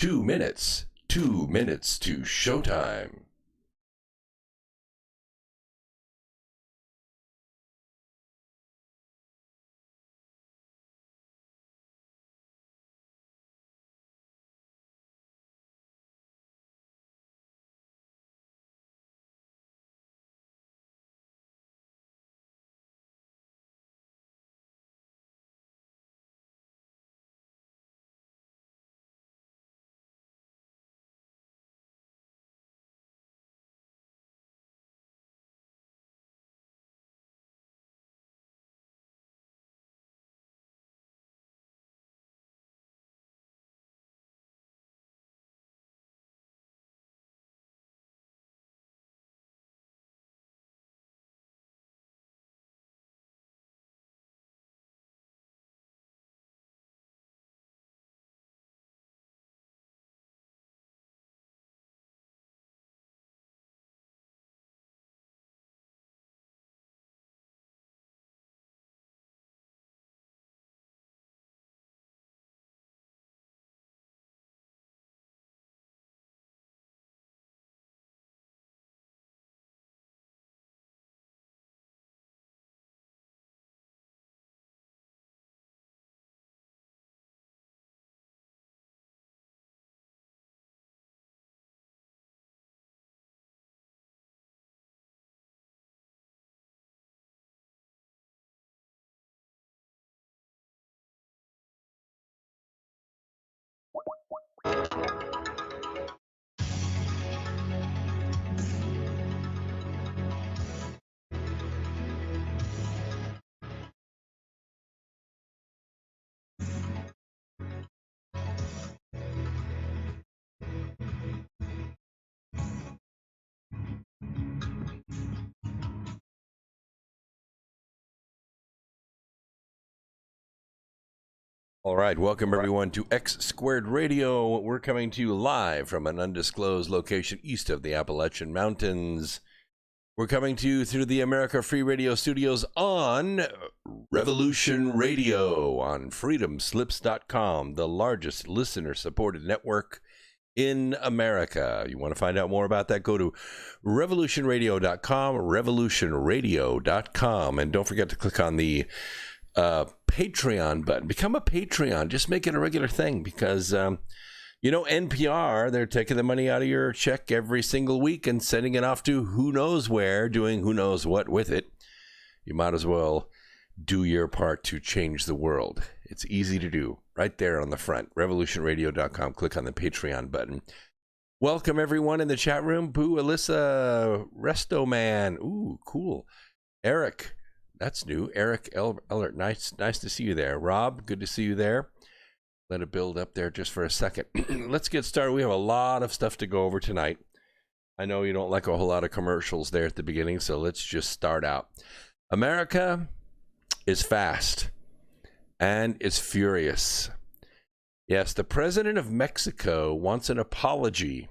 2 minutes. 2 minutes to showtime. All right, welcome everyone to X Squared Radio. We're coming to you live from an undisclosed location east of the Appalachian Mountains. We're coming to you through the America Free Radio studios on Revolution Radio on freedomslips.com, the largest listener-supported network in America. You want to find out more about that, go to revolutionradio.com, revolutionradio.com, and don't forget to click on the Patreon button. Become a Patreon. Just make it a regular thing because, NPR, they're taking the money out of your check every single week and sending it off to who knows where, doing who knows what with it. You might as well do your part to change the world. It's easy to do right there on the front. Revolutionradio.com. Click on the Patreon button. Welcome everyone in the chat room. Boo, Alyssa, Resto Man. Ooh, cool. Eric. That's new. Eric Ellert, nice to see you there. Rob, good to see you there. Let it build up there just for a second. Let's get started. We have a lot of stuff to go over tonight. I know you don't like a whole lot of commercials there at the beginning, so let's just start out. America is fast and is furious. Yes, the president of Mexico wants an apology.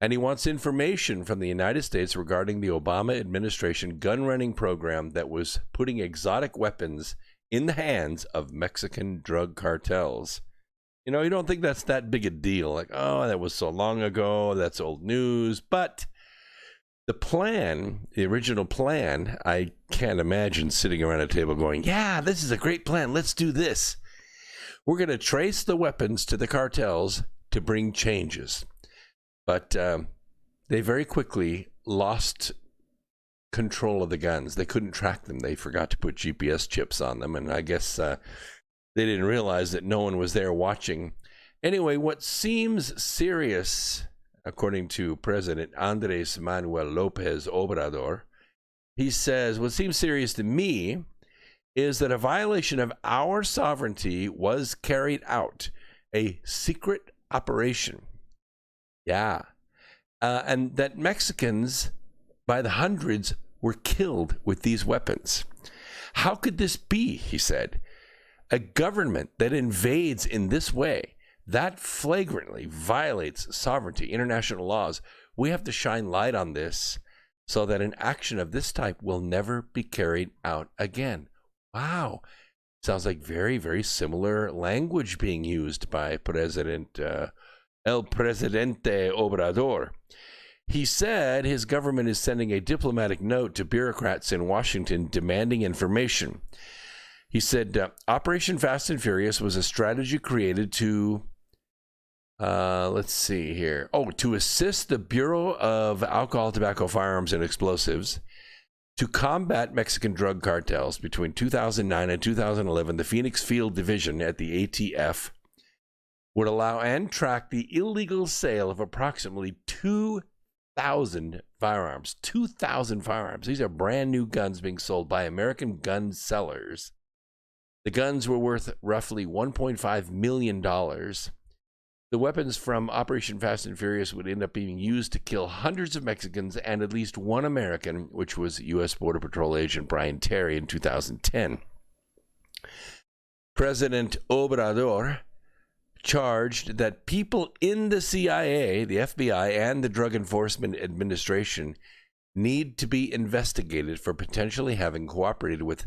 And he wants information from the United States regarding the Obama administration gun-running program that was putting exotic weapons in the hands of Mexican drug cartels. You know, you don't think that's that big a deal. Like, oh, that was so long ago. That's old news. But the plan, the original plan, I can't imagine sitting around a table going, yeah, this is a great plan. Let's do this. We're going to trace the weapons to the cartels to bring changes. But they very quickly lost control of the guns. They couldn't track them. They forgot to put GPS chips on them. And I guess they didn't realize that no one was there watching. Anyway, what seems serious, according to President Andres Manuel Lopez Obrador, he says, what seems serious to me is that a violation of our sovereignty was carried out, a secret operation. Yeah. And that Mexicans, by the hundreds, were killed with these weapons. How could this be, he said? A government that invades in this way, that flagrantly violates sovereignty, international laws. We have to shine light on this so that an action of this type will never be carried out again. Wow. Sounds like very, very similar language being used by President El Presidente Obrador. He said his government is sending a diplomatic note to bureaucrats in Washington demanding information. He said, Operation Fast and Furious was a strategy created to, let's see here. To assist the Bureau of Alcohol, Tobacco, Firearms, and Explosives to combat Mexican drug cartels. Between 2009 and 2011, the Phoenix Field Division at the ATF would allow and track the illegal sale of approximately 2,000 firearms. 2,000 firearms. These are brand new guns being sold by American gun sellers. The guns were worth roughly $1.5 million. The weapons from Operation Fast and Furious would end up being used to kill hundreds of Mexicans and at least one American, which was U.S. Border Patrol agent Brian Terry in 2010. President Obrador charged that people in the CIA, the FBI, and the Drug Enforcement Administration need to be investigated for potentially having cooperated with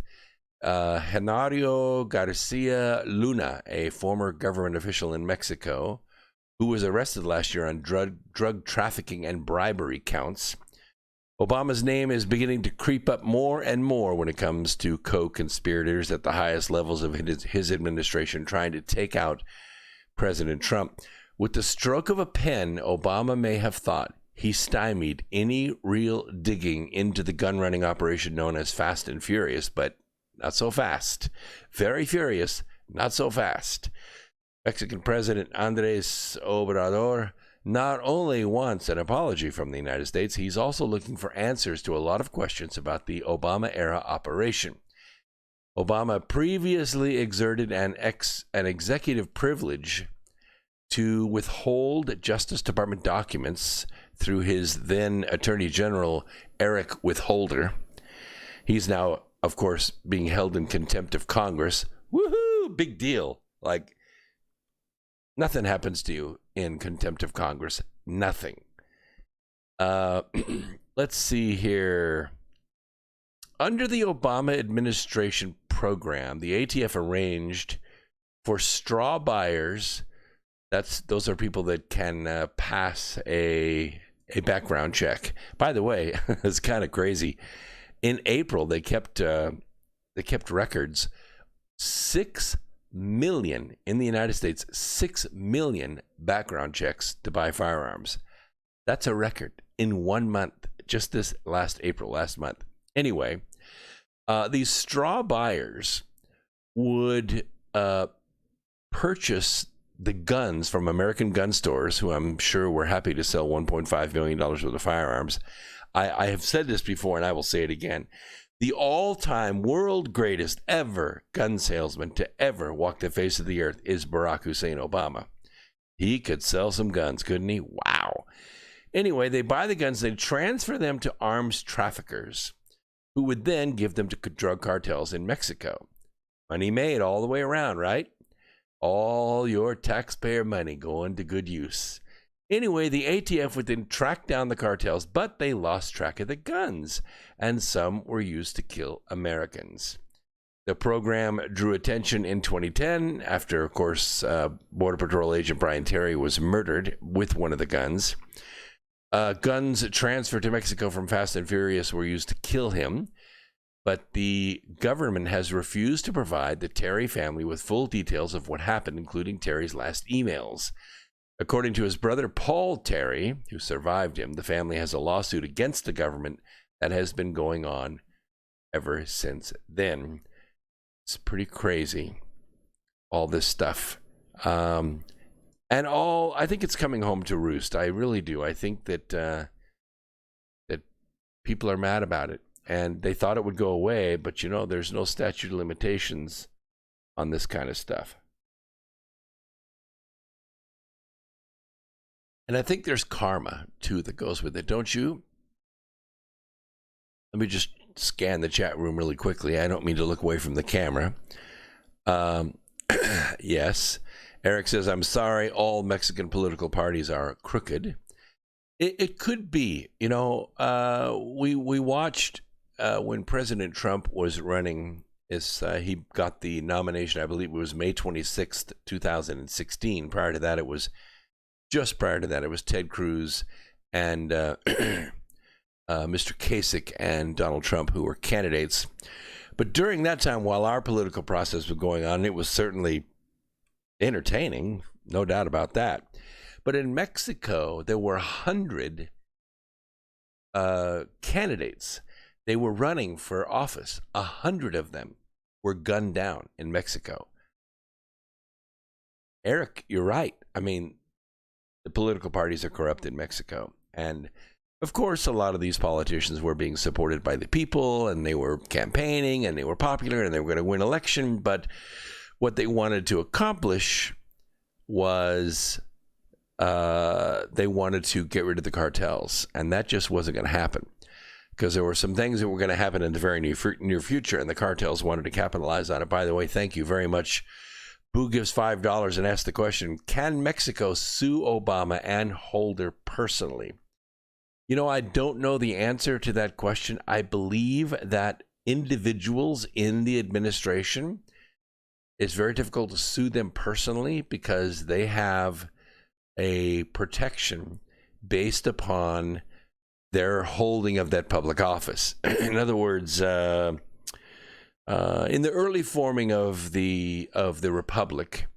Genaro Garcia Luna, a former government official in Mexico, who was arrested last year on drug trafficking and bribery counts. Obama's name is beginning to creep up more and more when it comes to co-conspirators at the highest levels of his administration trying to take out President Trump. With the stroke of a pen, Obama may have thought he stymied any real digging into the gun-running operation known as Fast and Furious, but not so fast. Very furious, not so fast. Mexican President Andrés Obrador not only wants an apology from the United States, he's also looking for answers to a lot of questions about the Obama-era operation. Obama previously exerted an executive privilege to withhold Justice Department documents through his then Attorney General, Eric Withholder. He's now, of course, being held in contempt of Congress. Woohoo! Big deal. Like, nothing happens to you in contempt of Congress. Nothing. Let's see here. Under the Obama administration program, the ATF arranged for straw buyers. Those are people that can pass a background check. By the way, it's kind of crazy. In April, they kept records. 6 million in the United States. 6 million background checks to buy firearms. That's a record in 1 month. Just this last month. Anyway, these straw buyers would purchase the guns from American gun stores, who I'm sure were happy to sell $1.5 million worth of firearms. I have said this before, and I will say it again. The all-time world greatest ever gun salesman to ever walk the face of the earth is Barack Hussein Obama. He could sell some guns, couldn't he? Wow. Anyway, they buy the guns, they transfer them to arms traffickers, who would then give them to drug cartels in Mexico. Money made all the way around, right? All your taxpayer money going to good use. Anyway, the ATF would then track down the cartels, but they lost track of the guns, and some were used to kill Americans. The program drew attention in 2010 after, of course, Border Patrol agent Brian Terry was murdered with one of the guns. Guns transferred to Mexico from Fast and Furious were used to kill him, but the government has refused to provide the Terry family with full details of what happened, including Terry's last emails. According to his brother Paul Terry, who survived him, the family has a lawsuit against the government that has been going on ever since then. It's pretty crazy, all this stuff. I think it's coming home to roost. I really do. I think that that people are mad about it, and they thought it would go away, but there's no statute of limitations on this kind of stuff. And I think there's karma, too, that goes with it, don't you? Let me just scan the chat room really quickly. I don't mean to look away from the camera. Yes. Eric says, I'm sorry, all Mexican political parties are crooked. It could be. We watched when President Trump was running. He got the nomination, I believe it was May 26th, 2016. Prior to that, it was Just prior to that, it was Ted Cruz and Mr. Kasich and Donald Trump who were candidates. But during that time, while our political process was going on, it was certainly entertaining, no doubt about that. But in Mexico, there were 100 candidates. They were running for office. 100 of them were gunned down in Mexico. Eric, you're right. I mean, the political parties are corrupt in Mexico. And of course, a lot of these politicians were being supported by the people, and they were campaigning, and they were popular, and they were going to win election. But what they wanted to accomplish was they wanted to get rid of the cartels, and that just wasn't going to happen because there were some things that were going to happen in the very near future, and the cartels wanted to capitalize on it. By the way, thank you very much. Boo gives $5 and asks the question, can Mexico sue Obama and Holder personally? You know, I don't know the answer to that question. I believe that individuals in the administration, it's very difficult to sue them personally because they have a protection based upon their holding of that public office. In other words, in the early forming of the republic,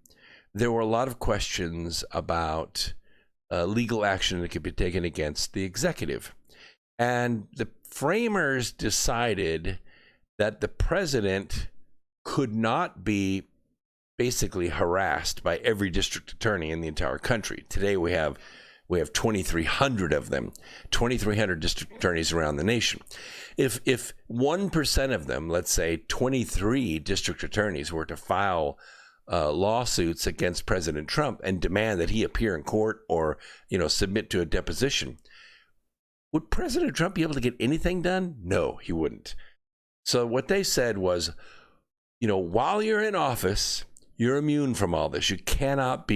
there were a lot of questions about legal action that could be taken against the executive. And the framers decided that the president could not be basically harassed by every district attorney in the entire country. Today we have 2,300 of them, 2,300 district attorneys around the nation. If 1% of them, let's say 23 district attorneys, were to file lawsuits against President Trump and demand that he appear in court or, submit to a deposition, would President Trump be able to get anything done? No, he wouldn't. So what they said was, while you're in office, you're immune from all this. You cannot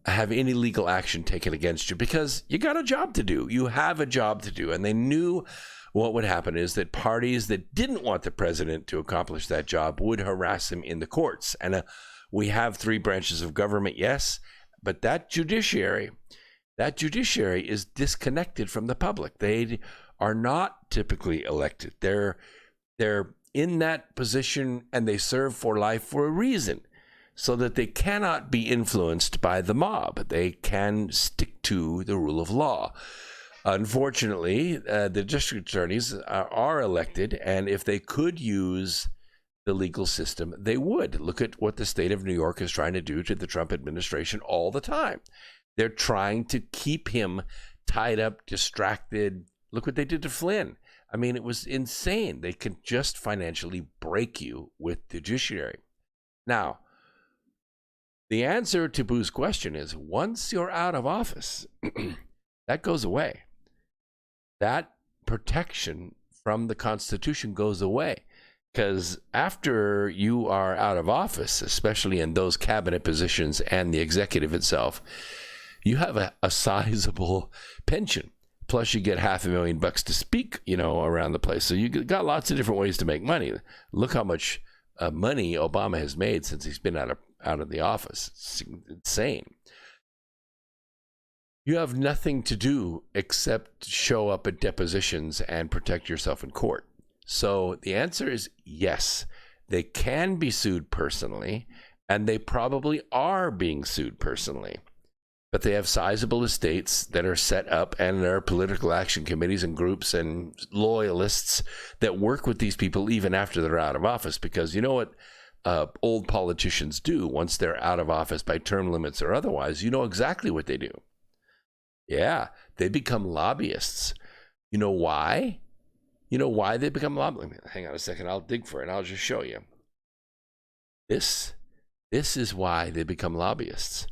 have any legal action taken against you because you got a job to do. You have a job to do. And they knew what would happen is that parties that didn't want the president to accomplish that job would harass him in the courts. And we have 3 branches of government, yes, but that judiciary is disconnected from the public. They are not typically elected. They're in that position and they serve for life for a reason, so that they cannot be influenced by the mob. They can stick to the rule of law. Unfortunately, the district attorneys are elected, and if they could use the legal system, they would. Look at what the state of New York is trying to do to the Trump administration all the time. They're trying to keep him tied up, distracted. Look what they did to Flynn. I mean, it was insane. They could just financially break you with the judiciary. Now, the answer to Boo's question is once you're out of office, that goes away. That protection from the Constitution goes away. Because after you are out of office, especially in those cabinet positions and the executive itself, you have a sizable pension. Plus, you get $500,000 to speak, around the place. So you got lots of different ways to make money. Look how much money Obama has made since he's been out of the office. It's insane. You have nothing to do except show up at depositions and protect yourself in court. So the answer is yes, they can be sued personally, and they probably are being sued personally. But they have sizable estates that are set up, and there are political action committees and groups and loyalists that work with these people even after they're out of office. Because you know what old politicians do once they're out of office by term limits or otherwise? You know exactly what they do. Yeah, they become lobbyists. You know why? You know why they become lobbyists? Hang on a second. I'll dig for it. I'll just show you. This is why they become lobbyists.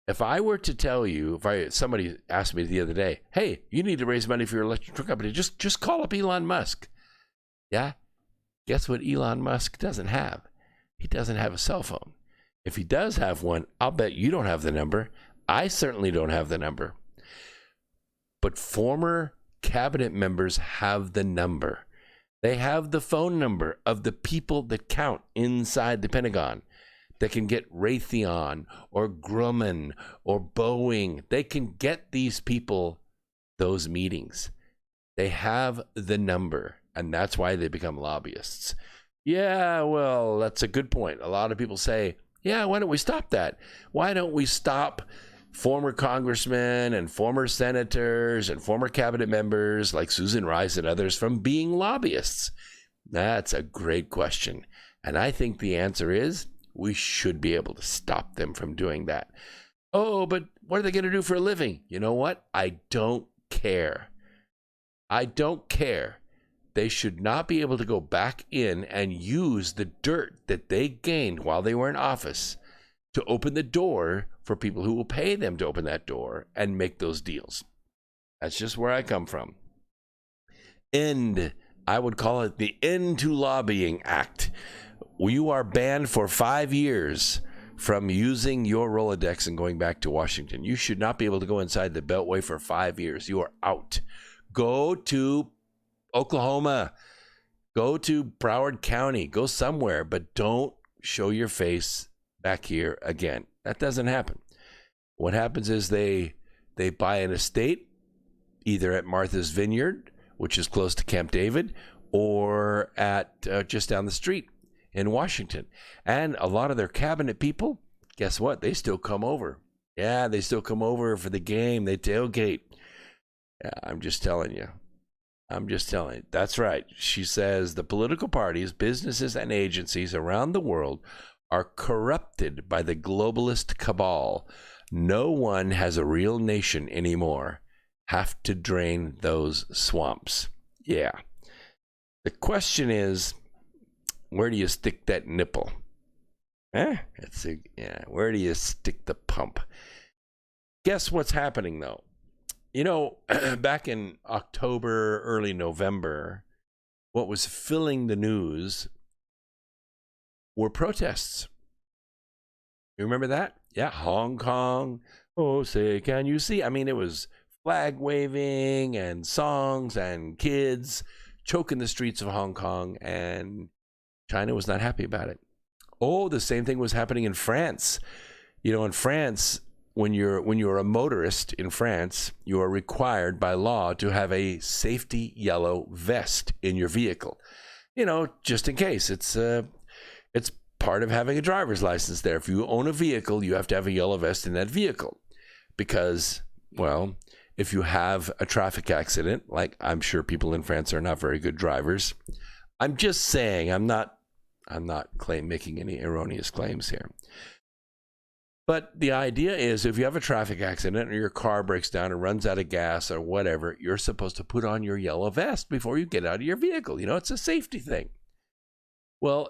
If I were to tell you, somebody asked me the other day, hey, you need to raise money for your electric company, just call up Elon Musk. Yeah? Guess what Elon Musk doesn't have? He doesn't have a cell phone. If he does have one, I'll bet you don't have the number. I certainly don't have the number. But former cabinet members have the number. They have the phone number of the people that count inside the Pentagon. They can get Raytheon or Grumman or Boeing. They can get these people those meetings. They have the number, and that's why they become lobbyists. Yeah, well, that's a good point. A lot of people say, yeah, why don't we stop that? Why don't we stop former congressmen and former senators and former cabinet members like Susan Rice and others from being lobbyists? That's a great question. And I think the answer is we should be able to stop them from doing that. Oh, but what are they going to do for a living? You know what? I don't care. I don't care. They should not be able to go back in and use the dirt that they gained while they were in office to open the door for people who will pay them to open that door and make those deals. That's just where I come from. I would call it the End to Lobbying Act. You are banned for 5 years from using your Rolodex and going back to Washington. You should not be able to go inside the Beltway for 5 years. You are out. Go to Oklahoma. Go to Broward County. Go somewhere, but don't show your face back here again. That doesn't happen. What happens is they buy an estate, either at Martha's Vineyard, which is close to Camp David, or at just down the street in Washington. And a lot of their cabinet people, guess what? They still come over. Yeah, they still come over for the game. They tailgate. Yeah, I'm just telling you. That's right. She says the political parties, businesses, and agencies around the world are corrupted by the globalist cabal. No one has a real nation anymore. Have to drain those swamps. Yeah. The question is, where do you stick that nipple? Where do you stick the pump? Guess what's happening, though? You know, back in October, early November, what was filling the news were protests. You remember that? Yeah, Hong Kong. Oh, say, can you see? I mean, it was flag waving and songs and kids choking the streets of Hong Kong, and China was not happy about it. Oh, the same thing was happening in France. You know, in France, when you're a motorist in France, you are required by law to have a safety yellow vest in your vehicle. You know, just in case. It's part of having a driver's license there. If you own a vehicle, you have to have a yellow vest in that vehicle. Because, well, if you have a traffic accident, like I'm sure people in France are not very good drivers. I'm just saying, I'm not making any erroneous claims here. But the idea is, if you have a traffic accident or your car breaks down or runs out of gas or whatever, you're supposed to put on your yellow vest before you get out of your vehicle. You know, it's a safety thing. Well,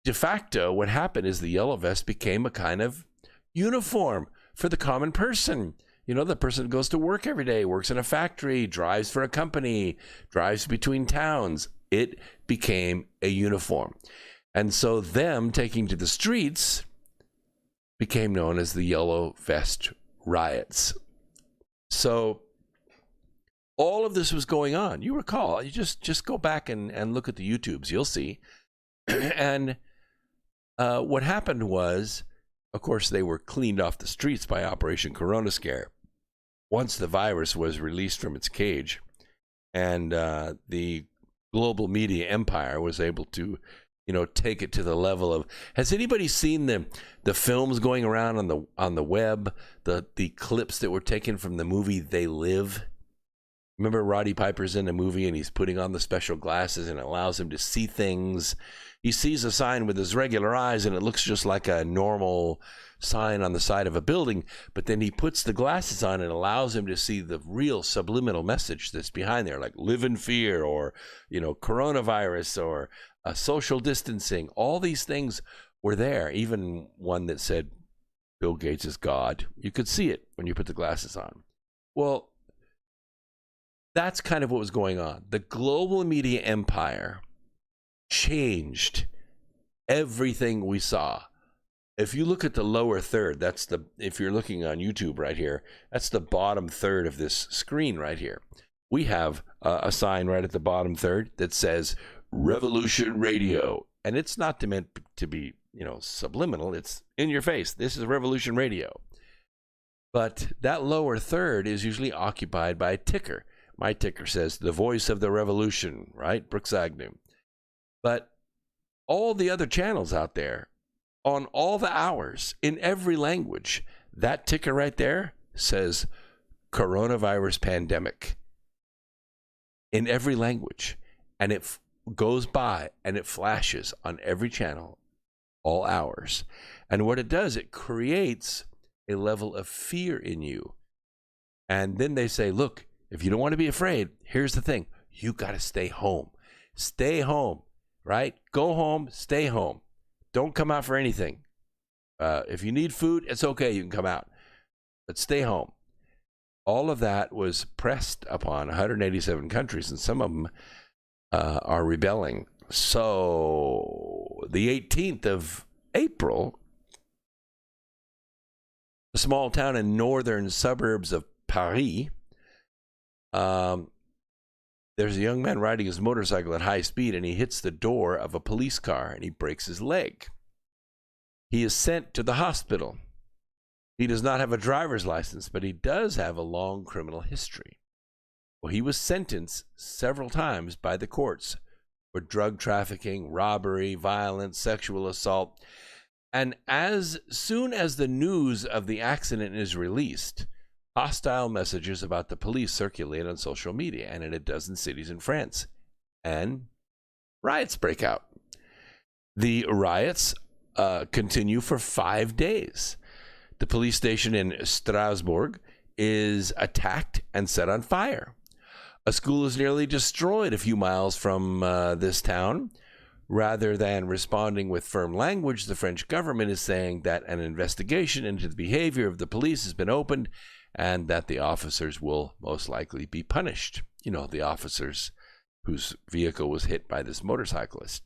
de facto, what happened is the yellow vest became a kind of uniform for the common person. You know, the person who goes to work every day, works in a factory, drives for a company, drives between towns. It became a uniform. And so them taking to the streets became known as the Yellow Vest Riots. So all of this was going on. You recall, you just go back and look at the YouTubes, you'll see. And what happened was, of course, they were cleaned off the streets by Operation Corona Scare. Once the virus was released from its cage, and the global media empire was able to, you know, take it to the level of. Has anybody seen the films going around on the web, the clips that were taken from the movie They Live? Remember Roddy Piper's in the movie and he's putting on the special glasses and it allows him to see things. He sees a sign with his regular eyes and it looks just like a normal sign on the side of a building, but then he puts the glasses on and allows him to see the real subliminal message that's behind there, like live in fear, or, you know, coronavirus, or social distancing. All these things were there, even one that said Bill Gates is God. You could see it when you put the glasses on. Well, that's kind of what was going on. The global media empire changed everything we saw. If you look at the lower third, if you're looking on YouTube right here, that's the bottom third of this screen right here. We have a sign right at the bottom third that says Revolution Radio, and it's not meant to be, subliminal. It's in your face. This is Revolution Radio. But that lower third is usually occupied by a ticker. My ticker says the voice of the revolution, right? Brooks Agnew. But all the other channels out there, on all the hours, in every language, that ticker right there says coronavirus pandemic. In every language. And it goes by and it flashes on every channel, all hours. And what it does, it creates a level of fear in you. And then they say, look, if you don't want to be afraid, here's the thing. You got to stay home. Stay home, right? Go home, stay home. Don't come out for anything. If you need food, it's okay. You can come out. But stay home. All of that was pressed upon 187 countries, and some of them are rebelling. So the 18th of April, a small town in northern suburbs of Paris, there's a young man riding his motorcycle at high speed, and he hits the door of a police car, and he breaks his leg. He is sent to the hospital. He does not have a driver's license, but he does have a long criminal history. Well, he was sentenced several times by the courts for drug trafficking, robbery, violence, sexual assault. And as soon as the news of the accident is released, hostile messages about the police circulate on social media and in a dozen cities in France. And riots break out. The riots continue for 5 days. The police station in Strasbourg is attacked and set on fire. A school is nearly destroyed a few miles from this town. Rather than responding with firm language, the French government is saying that an investigation into the behavior of the police has been opened and that the officers will most likely be punished. The officers whose vehicle was hit by this motorcyclist.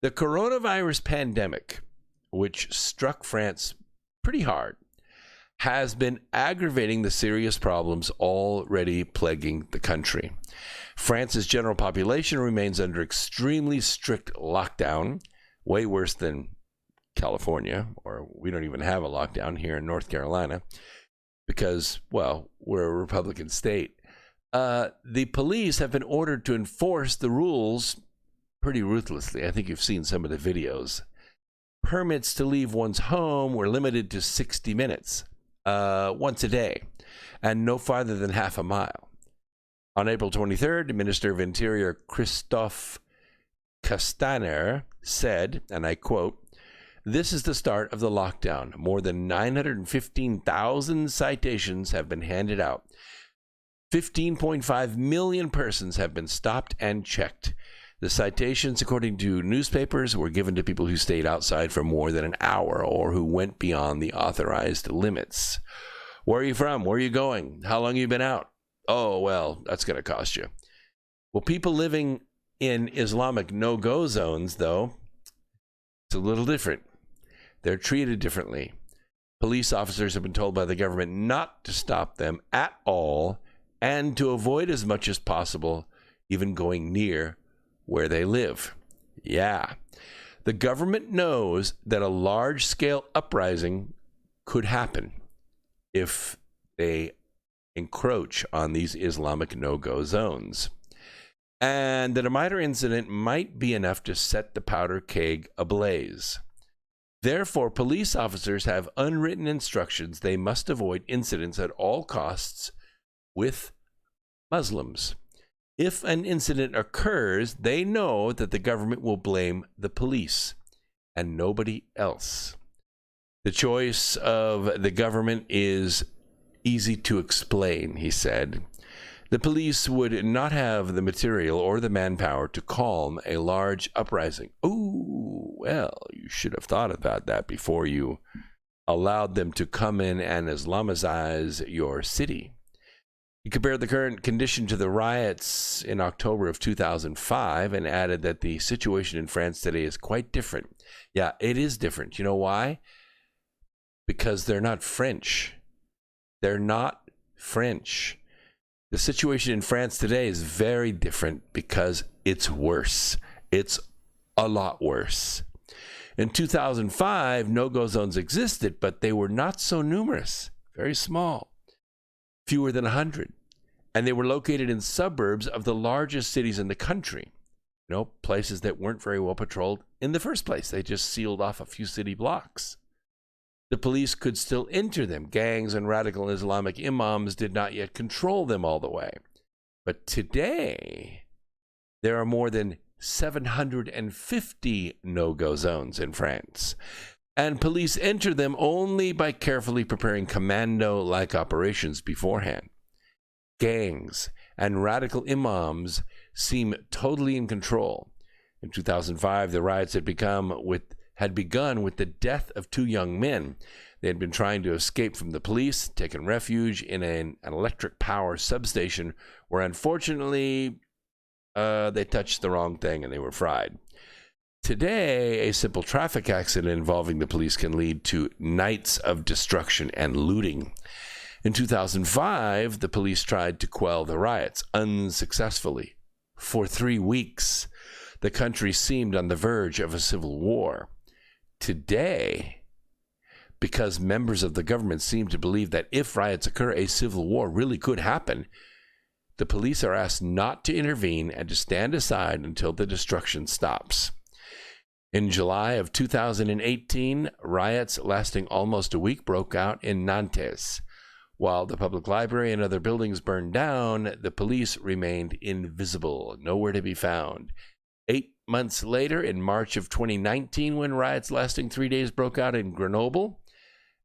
The coronavirus pandemic, which struck France pretty hard, has been aggravating the serious problems already plaguing the country. France's general population remains under extremely strict lockdown, way worse than California, or we don't even have a lockdown here in North Carolina because, well, we're a Republican state. The police have been ordered to enforce the rules pretty ruthlessly. I think you've seen some of the videos. Permits to leave one's home were limited to 60 minutes once a day and no farther than half a mile. On April 23rd, the Minister of Interior Christophe Castaner said, and I quote, "This is the start of the lockdown. More than 915,000 citations have been handed out. 15.5 million persons have been stopped and checked. The citations, according to newspapers, were given to people who stayed outside for more than an hour or who went beyond the authorized limits. Where are you from? Where are you going? How long have you been out? Oh, well, that's going to cost you." Well, people living in Islamic no-go zones, though, it's a little different. They're treated differently. Police officers have been told by the government not to stop them at all and to avoid as much as possible even going near where they live. Yeah. The government knows that a large-scale uprising could happen if they encroach on these Islamic no-go zones. And that a minor incident might be enough to set the powder keg ablaze. Therefore, police officers have unwritten instructions they must avoid incidents at all costs with Muslims. If an incident occurs, they know that the government will blame the police and nobody else. The choice of the government is easy to explain, he said. The police would not have the material or the manpower to calm a large uprising. Oh, well, you should have thought about that before you allowed them to come in and Islamize your city. He compared the current condition to the riots in October of 2005 and added that the situation in France today is quite different. Yeah, it is different. You know why? Because they're not French. They're not French. The situation in France today is very different because it's worse. It's a lot worse. In 2005, no-go zones existed, but they were not so numerous, very small, fewer than 100. And they were located in suburbs of the largest cities in the country. You know, places that weren't very well patrolled in the first place. They just sealed off a few city blocks. The police could still enter them. Gangs and radical Islamic imams did not yet control them all the way. But today, there are more than 750 no-go zones in France. And police enter them only by carefully preparing commando-like operations beforehand. Gangs and radical imams seem totally in control. In 2005, the riots had begun with the death of two young men. They had been trying to escape from the police, taking refuge in an electric power substation where, unfortunately, they touched the wrong thing and they were fried. Today, a simple traffic accident involving the police can lead to nights of destruction and looting. In 2005, the police tried to quell the riots unsuccessfully. For 3 weeks, the country seemed on the verge of a civil war. Today, because members of the government seem to believe that if riots occur, a civil war really could happen, the police are asked not to intervene and to stand aside until the destruction stops. In July of 2018, riots lasting almost a week broke out in Nantes. While the public library and other buildings burned down, the police remained invisible, nowhere to be found. 8 months later, in March of 2019, when riots lasting 3 days broke out in Grenoble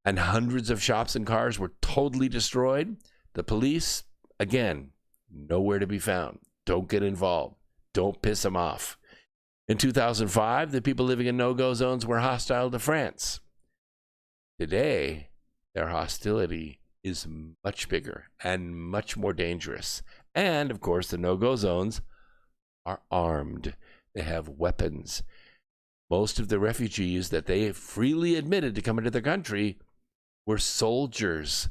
and hundreds of shops and cars were totally destroyed, the police, again, nowhere to be found. Don't get involved. Don't piss them off. In 2005, the people living in no-go zones were hostile to France. Today, their hostility is much bigger and much more dangerous. And, of course, the no-go zones are armed. They have weapons. Most of the refugees that they freely admitted to come into their country were soldiers.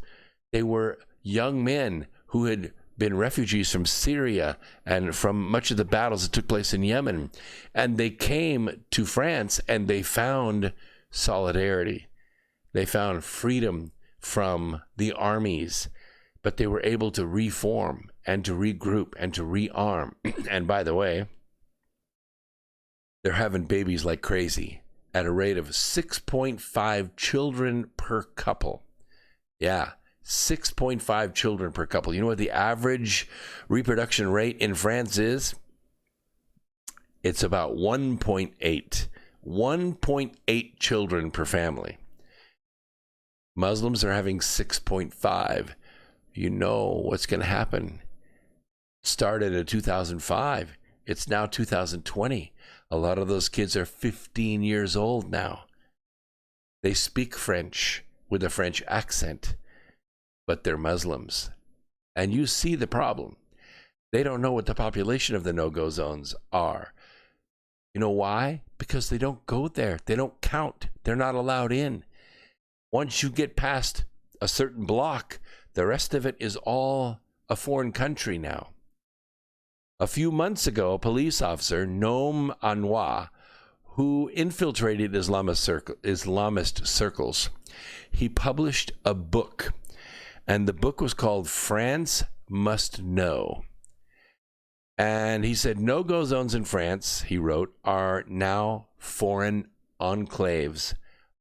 They were young men who had been refugees from Syria and from much of the battles that took place in Yemen. And they came to France and they found solidarity. They found freedom from the armies, but they were able to reform and to regroup and to rearm. And by the way, they're having babies like crazy at a rate of 6.5 children per couple. Yeah, 6.5 children per couple. You know what the average reproduction rate in France is? It's about 1.8. 1.8 children per family. Muslims are having 6.5. You know what's going to happen. Started in 2005. It's now 2020. A lot of those kids are 15 years old now. They speak French with a French accent, but they're Muslims. And you see the problem. They don't know what the population of the no-go zones are. You know why? Because they don't go there. They don't count. They're not allowed in. Once you get past a certain block, the rest of it is all a foreign country now. A few months ago, a police officer, Noam Anwar, who infiltrated Islamist circles, he published a book, and the book was called France Must Know. And he said, no-go zones in France, he wrote, are now foreign enclaves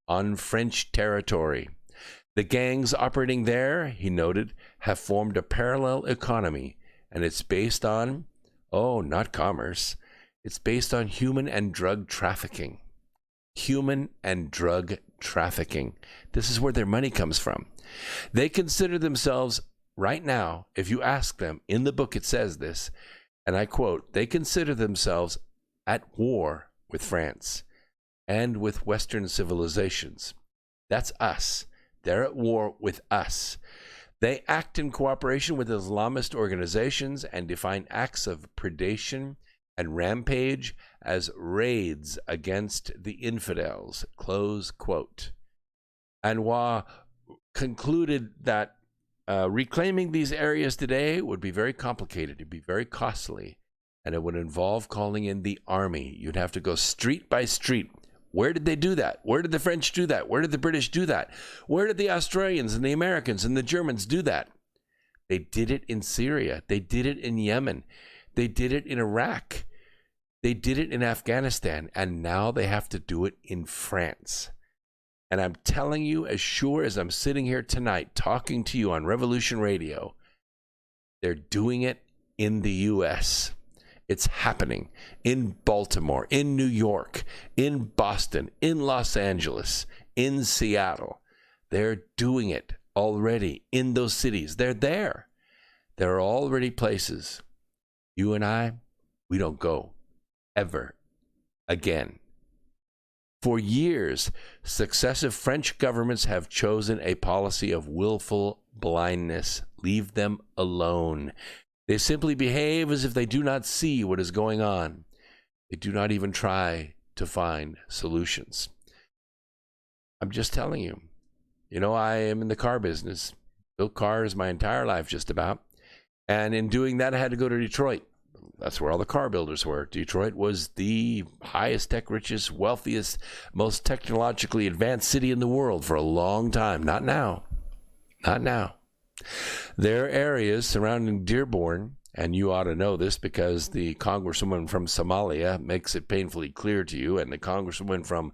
on French territory. The gangs operating there, he noted, have formed a parallel economy, and it's based on, not commerce, it's based on human and drug trafficking. Human and drug trafficking. This is where their money comes from. They consider themselves, right now, if you ask them, in the book it says this, and I quote, they consider themselves at war with France and with Western civilizations. That's us. They're at war with us. They act in cooperation with Islamist organizations and define acts of predation and rampage as raids against the infidels, close quote. Anwar concluded that reclaiming these areas today would be very complicated, it'd be very costly, and it would involve calling in the army. You'd have to go street by street. Where did they do that? Where did the French do that? Where did the British do that? Where did the Australians and the Americans and the Germans do that? They did it in Syria. They did it in Yemen. They did it in Iraq. They did it in Afghanistan. And now they have to do it in France. And I'm telling you, as sure as I'm sitting here tonight talking to you on Revolution Radio, they're doing it in the U.S. It's happening in Baltimore, in New York, in Boston, in Los Angeles, in Seattle. They're doing it already in those cities. They're there. There are already places. You and I, we don't go ever again. For years, successive French governments have chosen a policy of willful blindness. Leave them alone. They simply behave as if they do not see what is going on. They do not even try to find solutions. I'm just telling you. You know, I am in the car business. Built cars my entire life, just about. And in doing that, I had to go to Detroit. That's where all the car builders were. Detroit was the highest tech, richest, wealthiest, most technologically advanced city in the world for a long time. Not now. Not now. There are areas surrounding Dearborn, and you ought to know this because the congresswoman from Somalia makes it painfully clear to you, and the congresswoman from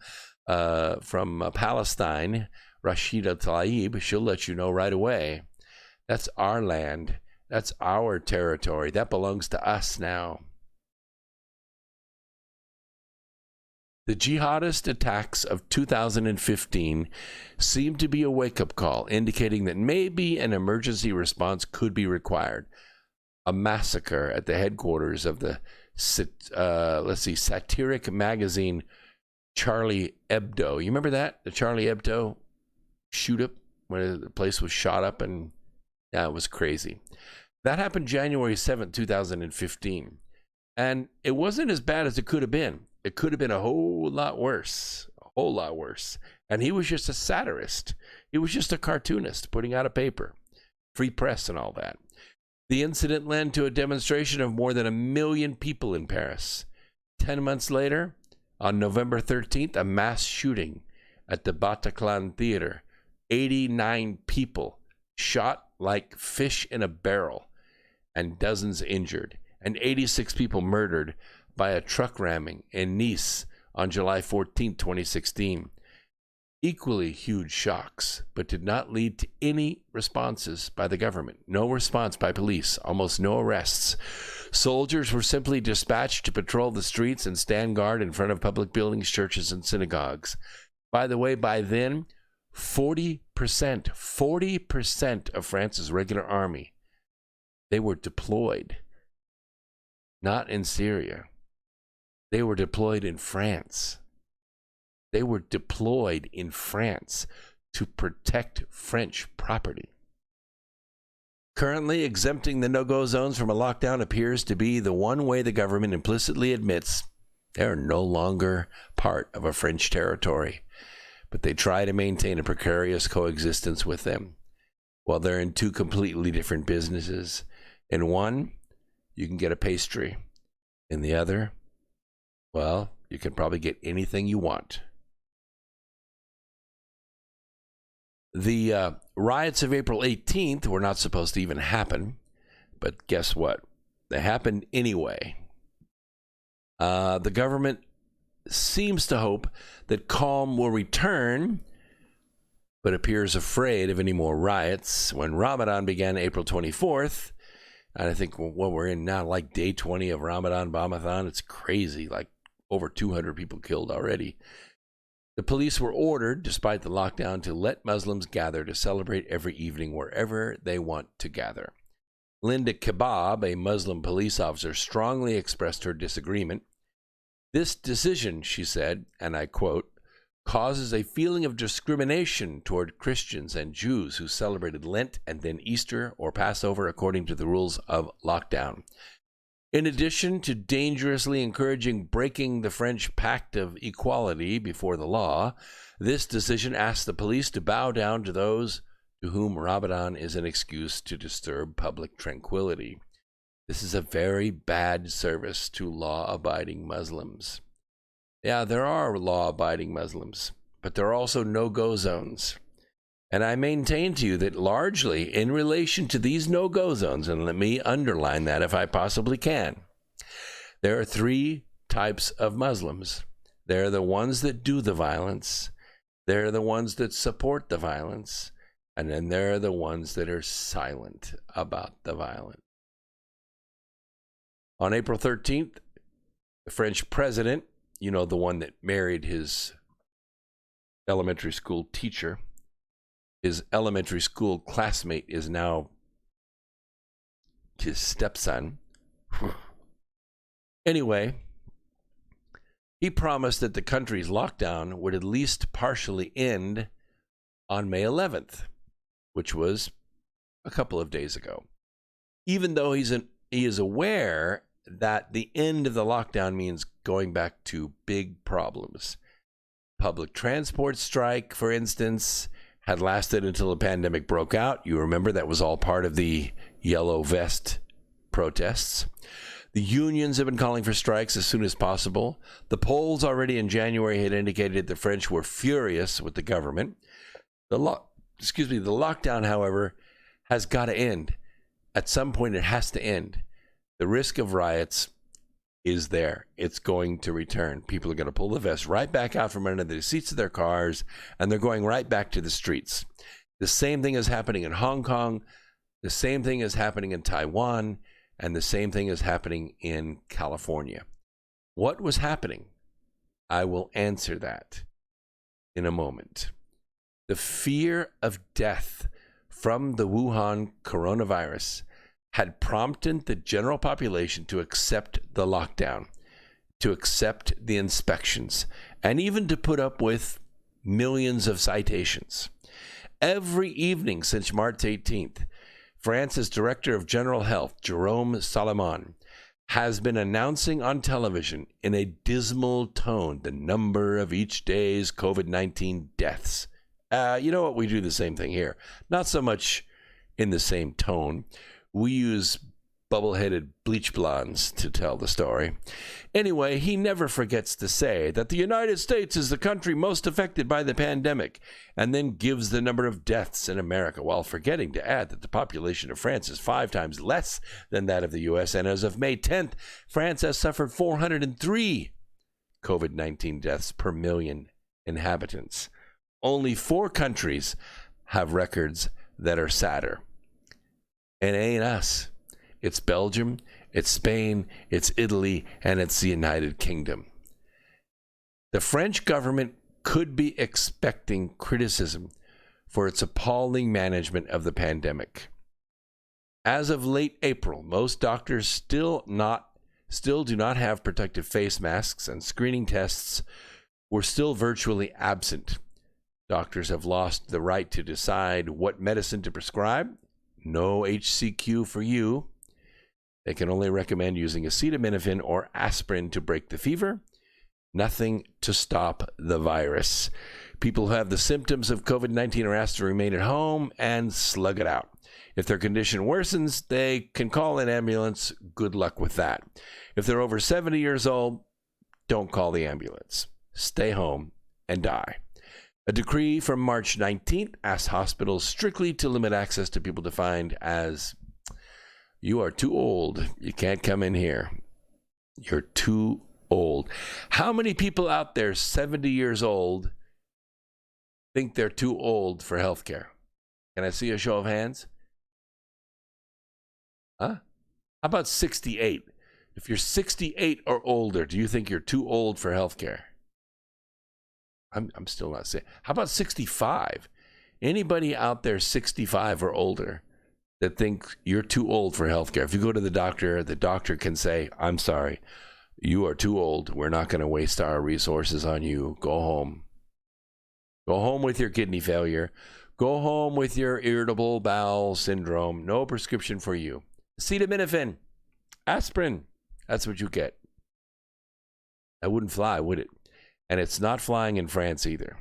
Palestine, Rashida Tlaib, she'll let you know right away. That's our land. That's our territory. That belongs to us now. The jihadist attacks of 2015 seemed to be a wake-up call, indicating that maybe an emergency response could be required. A massacre at the headquarters of the, satiric magazine Charlie Hebdo. You remember that? The Charlie Hebdo shoot-up, where the place was shot up, and yeah, it was crazy. That happened January 7th, 2015. And it wasn't as bad as it could have been. It could have been a whole lot worse. A whole lot worse. And he was just a satirist. He was just a cartoonist putting out a paper. Free press and all that. The incident led to a demonstration of more than 1 million people in Paris. 10 months later, on November 13th, a mass shooting at the Bataclan Theater. 89 people shot like fish in a barrel, and dozens injured, and 86 people murdered by a truck ramming in Nice on July 14, 2016. Equally huge shocks, but did not lead to any responses by the government. No response by police, almost no arrests. Soldiers were simply dispatched to patrol the streets and stand guard in front of public buildings, churches, and synagogues. By the way, by then, 40% of France's regular army, they were deployed. Not in Syria. They were deployed in France. They were deployed in France to protect French property. Currently, exempting the no-go zones from a lockdown appears to be the one way the government implicitly admits they're no longer part of a French territory, but they try to maintain a precarious coexistence with them. While they're in two completely different businesses. In one, you can get a pastry. In the other, well, you can probably get anything you want. The riots of April 18th were not supposed to even happen, but guess what? They happened anyway. The government seems to hope that calm will return, but appears afraid of any more riots. When Ramadan began April 24th, and I think what we're in now, like day 20 of Ramadan, Bamathon, it's crazy, like over 200 people killed already. The police were ordered, despite the lockdown, to let Muslims gather to celebrate every evening wherever they want to gather. Linda Cabal, a Muslim police officer, strongly expressed her disagreement. This decision, she said, and I quote, causes a feeling of discrimination toward Christians and Jews who celebrated Lent and then Easter or Passover according to the rules of lockdown. In addition to dangerously encouraging breaking the French Pact of Equality before the law, this decision asks the police to bow down to those to whom Ramadan is an excuse to disturb public tranquility. This is a very bad service to law-abiding Muslims. Yeah, there are law-abiding Muslims, but there are also no-go zones. And I maintain to you that largely in relation to these no-go zones, and let me underline that if I possibly can, there are three types of Muslims. They're the ones that do the violence, they're the ones that support the violence, and then there are the ones that are silent about the violence. On April 13th, the French president, you know, the one that married his elementary school teacher, his elementary school classmate is now his stepson. Anyway, he promised that the country's lockdown would at least partially end on May 11th, which was a couple of days ago. Even though he is aware that the end of the lockdown means going back to big problems. Public transport strike, for instance, had lasted until the pandemic broke out. You remember that was all part of the yellow vest protests. The unions have been calling for strikes as soon as possible. The polls already in January had indicated the French were furious with the government. The lockdown, however, has got to end. At some point, it has to end. The risk of riots is there. It's going to return. People are going to pull the vest right back out from under the seats of their cars, and they're going right back to the streets. The same thing is happening in Hong Kong. The same thing is happening in Taiwan. And the same thing is happening in California. What was happening? I will answer that in a moment. The fear of death from the Wuhan coronavirus had prompted the general population to accept the lockdown, to accept the inspections, and even to put up with millions of citations. Every evening since March 18th, France's Director of General Health, Jerome Salomon, has been announcing on television in a dismal tone the number of each day's COVID-19 deaths. You know what? We do the same thing here. Not so much in the same tone. We use bubble-headed bleach blondes to tell the story. Anyway, he never forgets to say that the United States is the country most affected by the pandemic, and then gives the number of deaths in America, while forgetting to add that the population of France is 5 times less than that of the U.S., and as of May 10th, France has suffered 403 COVID-19 deaths per million inhabitants. Only 4 countries have records that are sadder. And it ain't us. It's Belgium, it's Spain, it's Italy, and it's the United Kingdom. The French government could be expecting criticism for its appalling management of the pandemic. As of late April, most doctors still do not have protective face masks, and screening tests were still virtually absent. Doctors have lost the right to decide what medicine to prescribe. No HCQ for you. They can only recommend using acetaminophen or aspirin to break the fever. Nothing to stop the virus. People who have the symptoms of COVID-19 are asked to remain at home and slug it out. If their condition worsens, they can call an ambulance. Good luck with that. If they're over 70 years old, don't call the ambulance. Stay home and die. A decree from March 19th asked hospitals strictly to limit access to people defined as, you are too old. You can't come in here. You're too old. How many people out there 70 years old think they're too old for health care? Can I see a show of hands? Huh? How about 68? If you're 68 or older, do you think you're too old for health care? I'm still not saying. How about 65? Anybody out there 65 or older that think you're too old for healthcare? If you go to the doctor can say, I'm sorry, you are too old. We're not going to waste our resources on you. Go home. Go home with your kidney failure. Go home with your irritable bowel syndrome. No prescription for you. Acetaminophen, aspirin. That's what you get. That wouldn't fly, would it? And it's not flying in France either.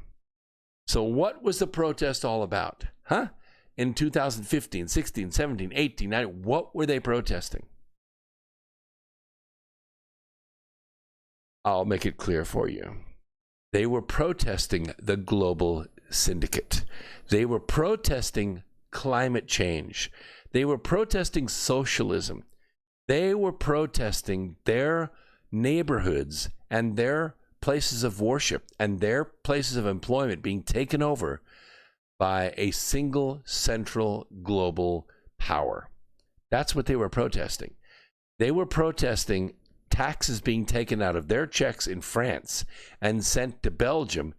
So what was the protest all about? Huh? In 2015, 16, 17, 18, 19, what were they protesting? I'll make it clear for you. They were protesting the Global Syndicate. They were protesting climate change. They were protesting socialism. They were protesting their neighborhoods and their places of worship and their places of employment being taken over by a single central global power. That's what they were protesting. They were protesting taxes being taken out of their checks in France and sent to Belgium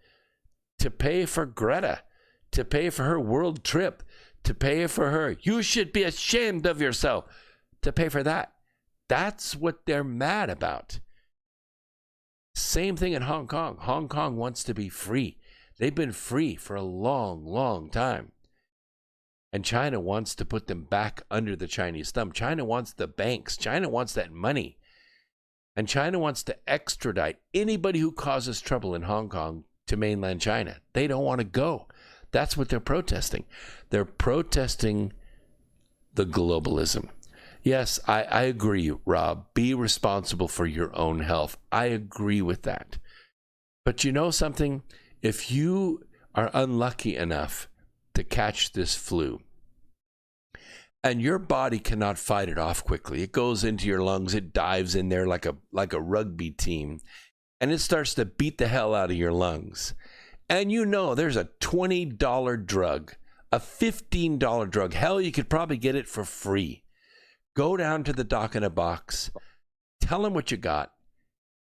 to pay for Greta, to pay for her world trip, to pay for her, you should be ashamed of yourself, to pay for that. That's what they're mad about. Same thing in Hong Kong. Hong Kong wants to be free. They've been free for a long, long time. And China wants to put them back under the Chinese thumb. China wants the banks. China wants that money. And China wants to extradite anybody who causes trouble in Hong Kong to mainland China. They don't want to go. That's what they're protesting. They're protesting the globalism. Yes, I agree, Rob. Be responsible for your own health. I agree with that. But you know something? If you are unlucky enough to catch this flu, and your body cannot fight it off quickly, it goes into your lungs, it dives in there like a rugby team, and it starts to beat the hell out of your lungs. And you know there's a $20 drug, a $15 drug. Hell, you could probably get it for free. Go down to the doc in a box, tell them what you got,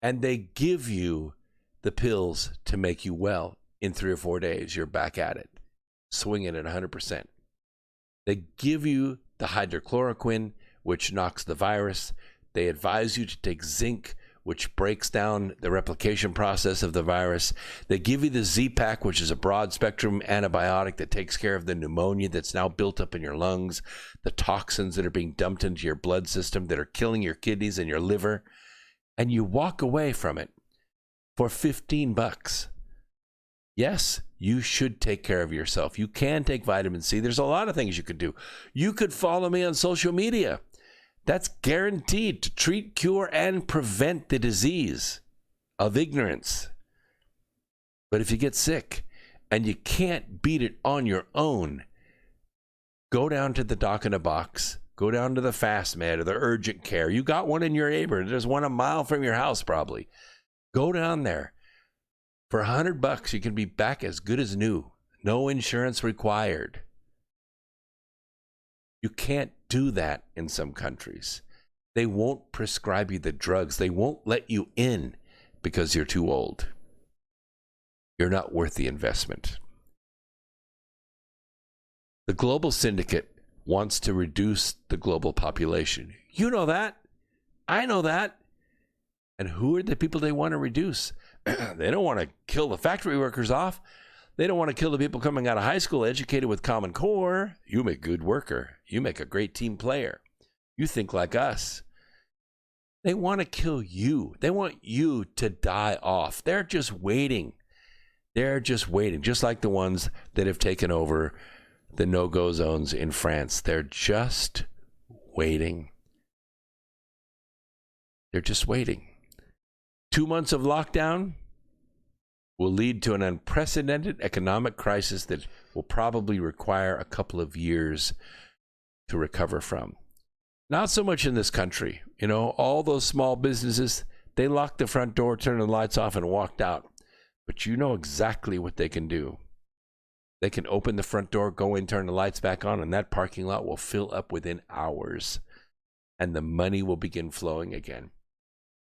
and they give you the pills to make you well. In 3 or 4 days, you're back at it, swinging at 100%. They give you the hydrochloroquine, which knocks the virus. They advise you to take zinc, which breaks down the replication process of the virus. They give you the Z-Pak, which is a broad-spectrum antibiotic that takes care of the pneumonia that's now built up in your lungs, the toxins that are being dumped into your blood system that are killing your kidneys and your liver, and you walk away from it for $15. Yes, you should take care of yourself. You can take vitamin C. There's a lot of things you could do. You could follow me on social media. That's guaranteed to treat, cure, and prevent the disease of ignorance. But if you get sick and you can't beat it on your own, go down to the doc in a box. Go down to the Fast Med or the urgent care. You got one in your neighborhood. There's one a mile from your house probably. Go down there. For $100, you can be back as good as new. No insurance required. You can't do that in some countries. They won't prescribe you the drugs. They won't let you in because you're too old. You're not worth the investment. The Global Syndicate wants to reduce the global population. You know that. I know that. And who are the people they want to reduce? They don't want to kill the factory workers off. They don't want to kill the people coming out of high school educated with Common Core. You make a good worker. You make a great team player. You think like us. They want to kill you. They want you to die off. They're just waiting. They're just waiting, just like the ones that have taken over the no-go zones in France. They're just waiting. They're just waiting. 2 months of lockdown will lead to an unprecedented economic crisis that will probably require a couple of years to recover from. Not so much in this country. You know, all those small businesses, they locked the front door, turned the lights off, and walked out. But you know exactly what they can do. They can open the front door, go in, turn the lights back on, and that parking lot will fill up within hours. And the money will begin flowing again.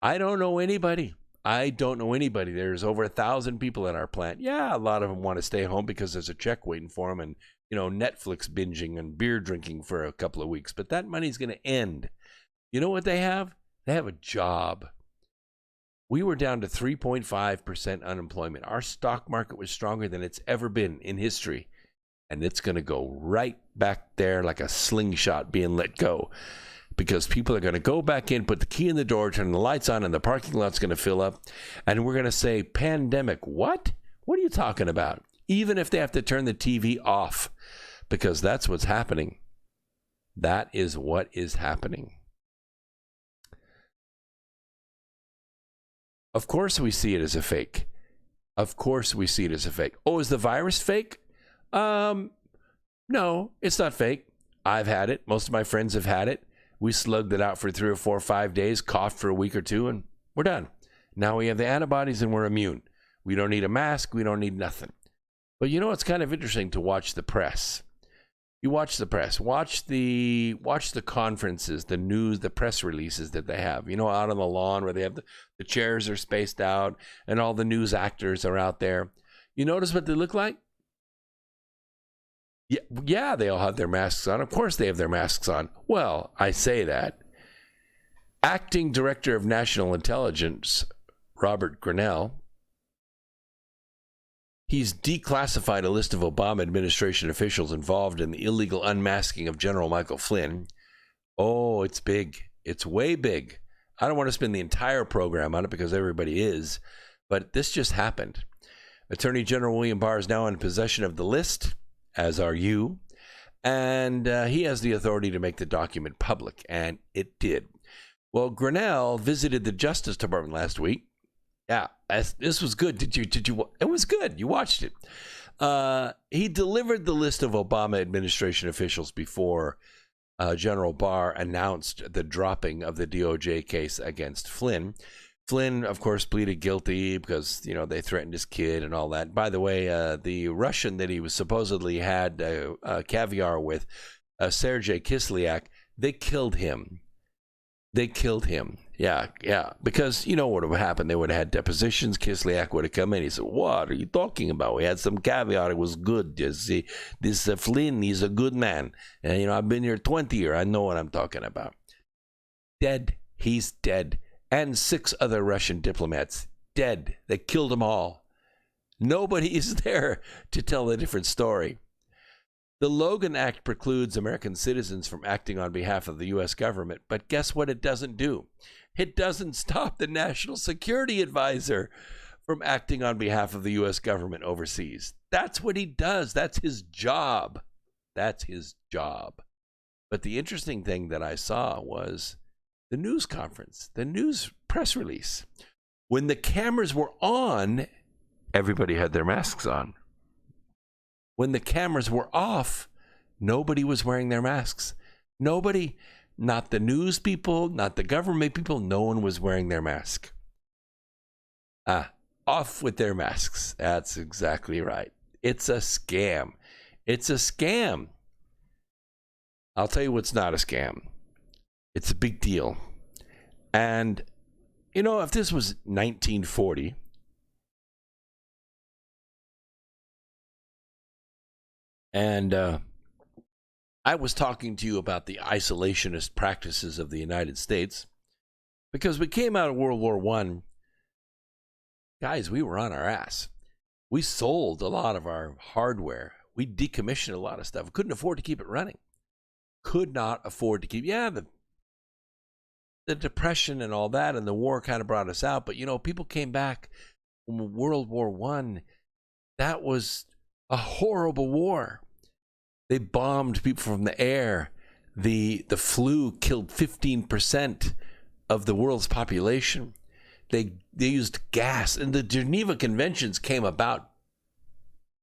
I don't know anybody. There's over 1,000 people at our plant. Yeah, a lot of them want to stay home because there's a check waiting for them and, you know, Netflix binging and beer drinking for a couple of weeks. But that money's going to end. You know what they have? They have a job. We were down to 3.5% unemployment. Our stock market was stronger than it's ever been in history. And it's going to go right back there like a slingshot being let go. Because people are going to go back in, put the key in the door, turn the lights on, and the parking lot's going to fill up. And we're going to say, pandemic, what? What are you talking about? Even if they have to turn the TV off, because that's what's happening. That is what is happening. Of course we see it as a fake. Of course we see it as a fake. Oh, is the virus fake? No, it's not fake. I've had it. Most of my friends have had it. We slugged it out for 3 or 4 or 5 days, coughed for a week or two, and we're done. Now we have the antibodies and we're immune. We don't need a mask. We don't need nothing. But you know, it's kind of interesting to watch the press. You watch the press, watch the conferences, the news, the press releases that they have, you know, out on the lawn where they have the chairs are spaced out and all the news actors are out there. You notice what they look like? Yeah, they all have their masks on. Of course they have their masks on. Well, I say that. Acting Director of National Intelligence, Robert Grenell, he's declassified a list of Obama administration officials involved in the illegal unmasking of General Michael Flynn. Oh, it's big. It's way big. I don't want to spend the entire program on it because everybody is, but this just happened. Attorney General William Barr is now in possession of the list, as are you, and he has the authority to make the document public, and it did. Well, Grenell visited the Justice Department last week. Yeah, this was good. Did you? It was good. You watched it. He delivered the list of Obama administration officials before General Barr announced the dropping of the DOJ case against Flynn. Flynn, of course, pleaded guilty because, you know, they threatened his kid and all that. By the way, the Russian that he was supposedly had caviar with, Sergei Kislyak, they killed him. They killed him. Yeah. Because you know what would have happened? They would have had depositions. Kislyak would have come in. He said, "What are you talking about? We had some caviar. It was good. You see, this Flynn, he's a good man. And, you know, I've been here 20 years. I know what I'm talking about." Dead. He's dead. And 6 other Russian diplomats dead. They killed them all. Nobody is there to tell a different story. The Logan Act precludes American citizens from acting on behalf of the U.S. government, but guess what it doesn't do? It doesn't stop the National Security Advisor from acting on behalf of the U.S. government overseas. That's what he does. That's his job. That's his job. But the interesting thing that I saw was the news conference, the news press release. When the cameras were on, everybody had their masks on. When the cameras were off, nobody was wearing their masks. Nobody, not the news people, not the government people, no one was wearing their mask. Off with their masks. That's exactly right. It's a scam. It's a scam. I'll tell you what's not a scam. It's a big deal. And, you know, if this was 1940, and I was talking to you about the isolationist practices of the United States, because we came out of World War I, guys, we were on our ass. We sold a lot of our hardware. We decommissioned a lot of stuff. We couldn't afford to keep it running. Could not afford to keep, the Depression and all that, and the war kind of brought us out. But, you know, people came back from World War I. That was a horrible war. They bombed people from the air. The flu killed 15% of the world's population. They used gas, and the Geneva Conventions came about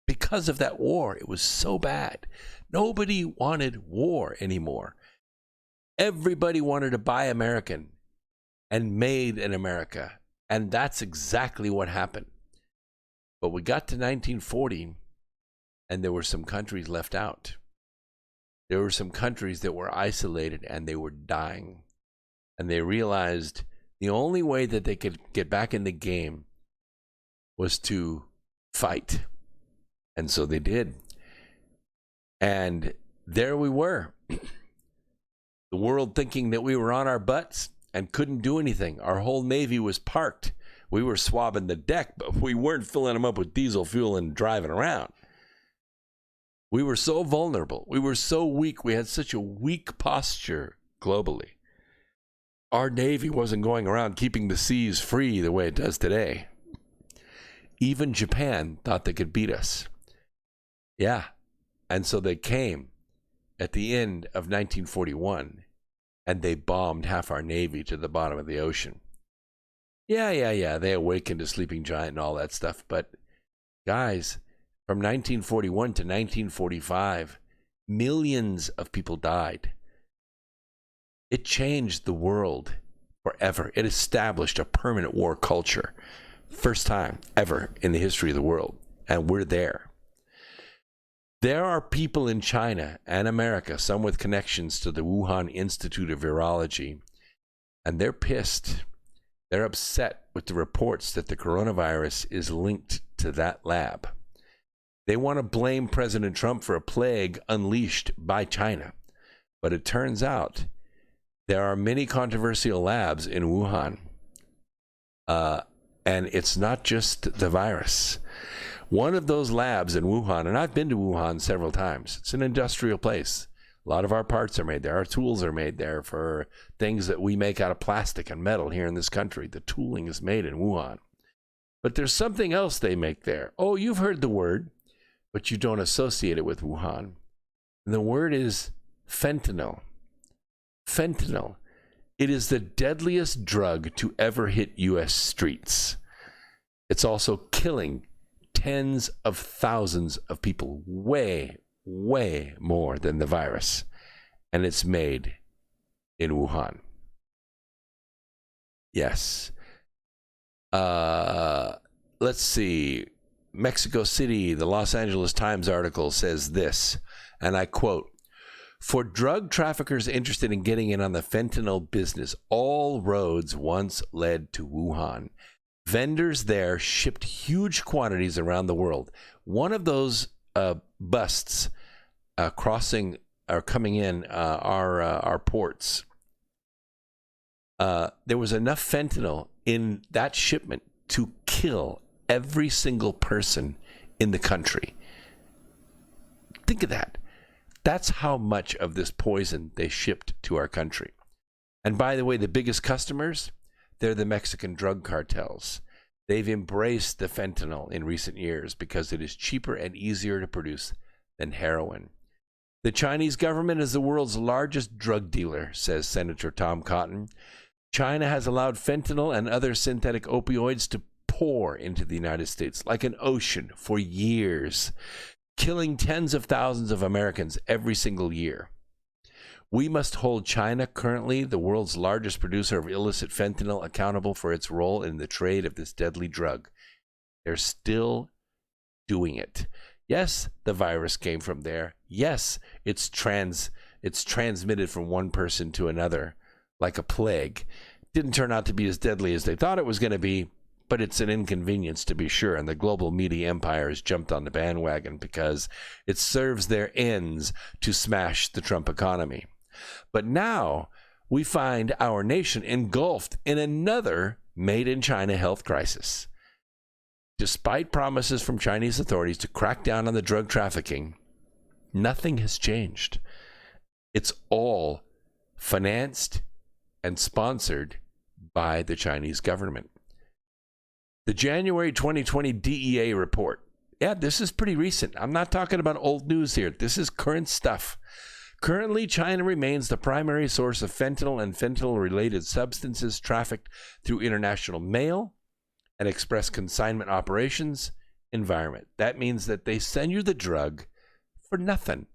because of that war. It was so bad. Nobody wanted war anymore. Everybody wanted to buy American and made in America. And that's exactly what happened. But we got to 1940, and there were some countries left out. There were some countries that were isolated, and they were dying. And they realized the only way that they could get back in the game was to fight. And so they did. And there we were. The world thinking that we were on our butts and couldn't do anything. Our whole Navy was parked. We were swabbing the deck, but we weren't filling them up with diesel fuel and driving around. We were so vulnerable. We were so weak. We had such a weak posture globally. Our Navy wasn't going around keeping the seas free the way it does today. Even Japan thought they could beat us. Yeah. And so they came at the end of 1941, and they bombed half our Navy to the bottom of the ocean. Yeah. They awakened a sleeping giant and all that stuff. But guys, from 1941 to 1945, millions of people died. It changed the world forever. It established a permanent war culture. First time ever in the history of the world. And we're there. There are people in China and America, some with connections to the Wuhan Institute of Virology, and they're pissed. They're upset with the reports that the coronavirus is linked to that lab. They want to blame President Trump for a plague unleashed by China. But it turns out there are many controversial labs in Wuhan. And it's not just the virus. One of those labs in Wuhan, and I've been to Wuhan several times, it's an industrial place. A lot of our parts are made there. Our tools are made there for things that we make out of plastic and metal here in this country. The tooling is made in Wuhan. But there's something else they make there. Oh, you've heard the word, but you don't associate it with Wuhan. And the word is fentanyl. Fentanyl. It is the deadliest drug to ever hit U.S. streets. It's also killing tens of thousands of people, way more than the virus. And it's made in Wuhan. Yes. Let's see. Mexico City, the Los Angeles Times article says this, and I quote, "For drug traffickers interested in getting in on the fentanyl business, all roads once led to Wuhan. Vendors there shipped huge quantities around the world. One of those busts crossing or coming in our ports, there was enough fentanyl in that shipment to kill every single person in the country." Think of that. That's how much of this poison they shipped to our country. And by the way, the biggest customers, they're the Mexican drug cartels. They've embraced the fentanyl in recent years because it is cheaper and easier to produce than heroin. The Chinese government is the world's largest drug dealer, says Senator Tom Cotton. China has allowed fentanyl and other synthetic opioids to pour into the United States like an ocean for years, killing tens of thousands of Americans every single year. We must hold China, currently the world's largest producer of illicit fentanyl, accountable for its role in the trade of this deadly drug. They're still doing it. Yes, the virus came from there. Yes, it's transmitted from one person to another like a plague. Didn't turn out to be as deadly as they thought it was going to be, but it's an inconvenience to be sure, and the global media empire has jumped on the bandwagon because it serves their ends to smash the Trump economy. But now we find our nation engulfed in another made-in-China health crisis. Despite promises from Chinese authorities to crack down on the drug trafficking, nothing has changed. It's all financed and sponsored by the Chinese government. The January 2020 DEA report. Yeah, this is pretty recent. I'm not talking about old news here. This is current stuff. Currently, China remains the primary source of fentanyl and fentanyl-related substances trafficked through international mail and express consignment operations environment. That means that they send you the drug for nothing.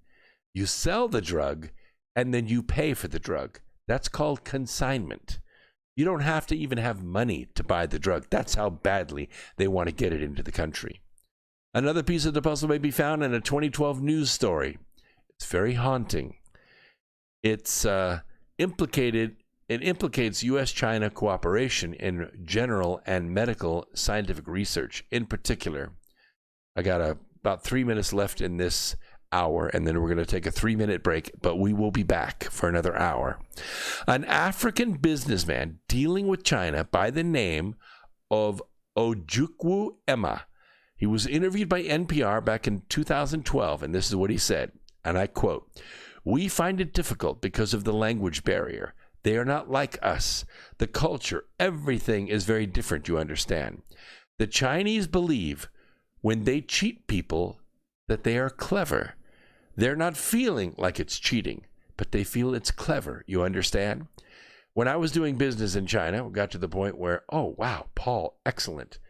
You sell the drug, and then you pay for the drug. That's called consignment. You don't have to even have money to buy the drug. That's how badly they want to get it into the country. Another piece of the puzzle may be found in a 2012 news story. It's very haunting. It implicates U.S.-China cooperation in general and medical scientific research. In particular, I got about 3 minutes left in this hour, and then we're going to take a 3-minute break, but we will be back for another hour. An African businessman dealing with China by the name of Ojukwu Emma. He was interviewed by NPR back in 2012, and this is what he said, and I quote, "We find it difficult because of the language barrier. They are not like us. The culture, everything is very different, you understand. The Chinese believe when they cheat people that they are clever. They're not feeling like it's cheating, but they feel it's clever, you understand? When I was doing business in China, we got to the point where, oh, wow, Paul, excellent.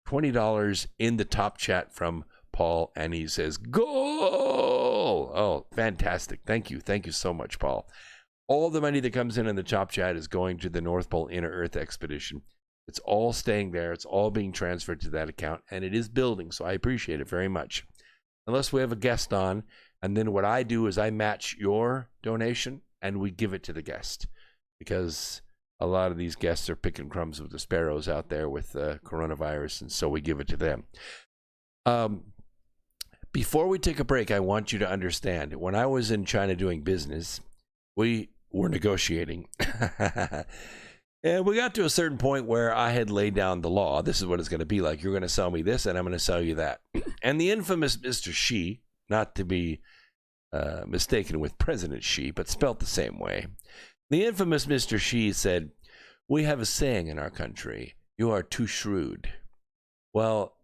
$20 in the top chat from Paul, and he says, goal! Oh, fantastic. Thank you. Thank you so much, Paul. All the money that comes in the top chat is going to the North Pole Inner Earth Expedition. It's all staying there. It's all being transferred to that account, and it is building, so I appreciate it very much. Unless we have a guest on, and then what I do is I match your donation, and we give it to the guest, because a lot of these guests are picking crumbs with the sparrows out there with coronavirus, and so we give it to them. Before we take a break, I want you to understand, when I was in China doing business, we were negotiating. And we got to a certain point where I had laid down the law. This is what it's going to be like. You're going to sell me this, and I'm going to sell you that. And the infamous Mr. Xi, not to be mistaken with President Xi, but spelt the same way. The infamous Mr. Xi said, we have a saying in our country, you are too shrewd. Well,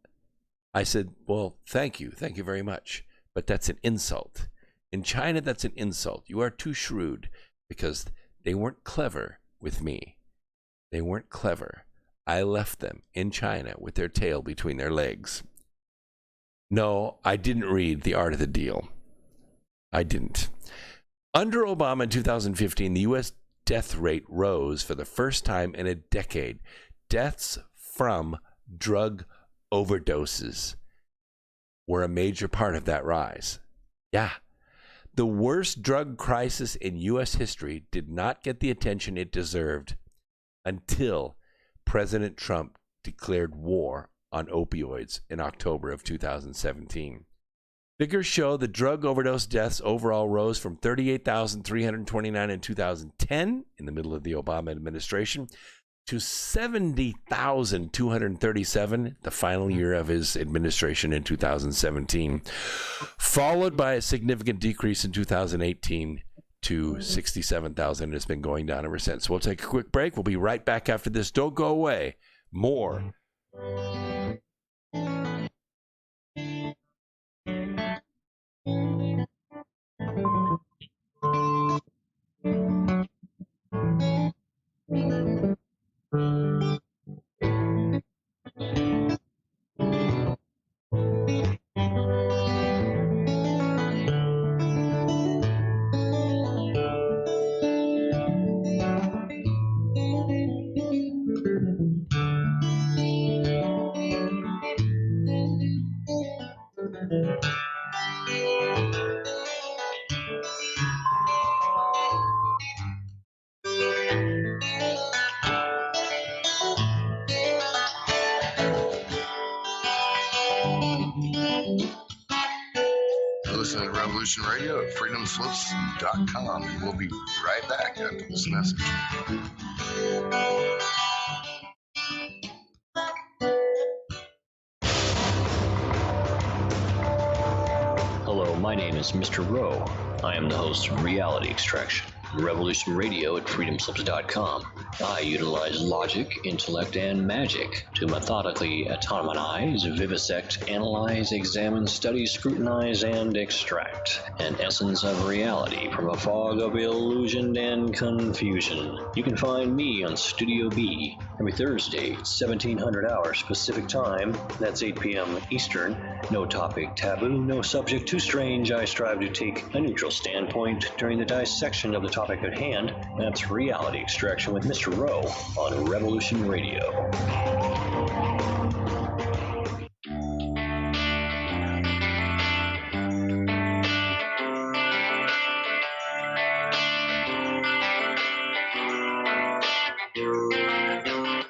I said, well, thank you. Thank you very much. But that's an insult. In China, that's an insult. You are too shrewd, because they weren't clever with me. They weren't clever. I left them in China with their tail between their legs. No, I didn't read The Art of the Deal. I didn't. Under Obama in 2015, the U.S. death rate rose for the first time in a decade. Deaths from drug overdoses were a major part of that rise. Yeah. The worst drug crisis in U.S. history did not get the attention it deserved until President Trump declared war on opioids in October of 2017. Figures show the drug overdose deaths overall rose from 38,329 in 2010, in the middle of the Obama administration, to 70,237 the final year of his administration in 2017, followed by a significant decrease in 2018 to 67,000. It's been going down ever since. We'll take a quick break. We'll be right back after this. Don't go away. More. Listen to Revolution Radio at freedomslips.com, and we'll be right back after this message. Hello, my name is Mr. Rowe. I am the host of Reality Extraction, Revolution Radio at freedomslips.com. I utilize logic, intellect, and magic to methodically atomize, vivisect, analyze, examine, study, scrutinize, and extract an essence of reality from a fog of illusion and confusion. You can find me on Studio B every Thursday, 1700 hours Pacific Time. That's 8 p.m. Eastern. No topic taboo, no subject too strange. I strive to take a neutral standpoint during the dissection of the topic at hand. That's Reality Extraction with Mr. Rowe on Revolution Radio.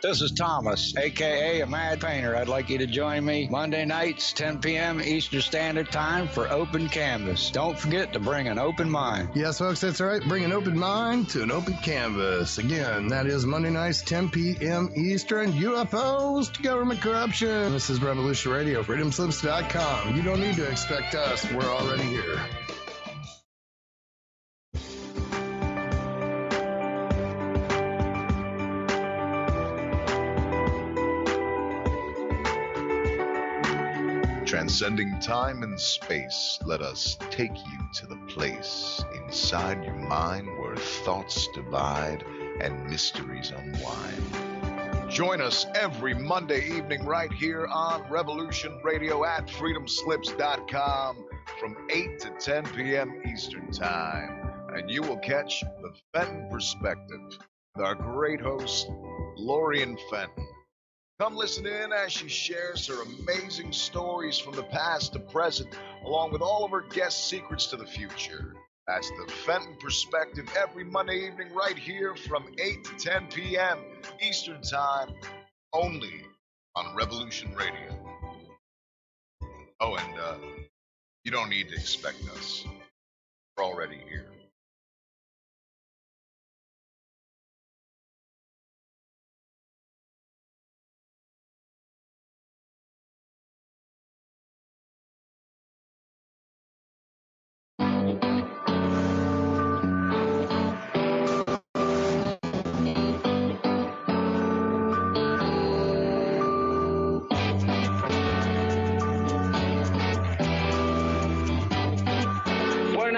This is Thomas, a.k.a. a Mad Painter. I'd like you to join me Monday nights, 10 p.m. Eastern Standard Time for Open Canvas. Don't forget to bring an open mind. Yes, folks, that's right. Bring an open mind to an open canvas. Again, that is Monday nights, 10 p.m. Eastern. UFOs to government corruption. This is Revolution Radio, freedomslips.com. You don't need to expect us. We're already here. Transcending time and space, let us take you to the place inside your mind where thoughts divide and mysteries unwind. Join us every Monday evening right here on Revolution Radio at freedomslips.com from 8 to 10 p.m. Eastern Time. And you will catch the Fenton Perspective with our great host, Lorian Fenton. Come listen in as she shares her amazing stories from the past to present, along with all of her guest secrets to the future. That's the Fenton Perspective every Monday evening right here from 8 to 10 p.m. Eastern Time, only on Revolution Radio. Oh, and you don't need to expect us. We're already here.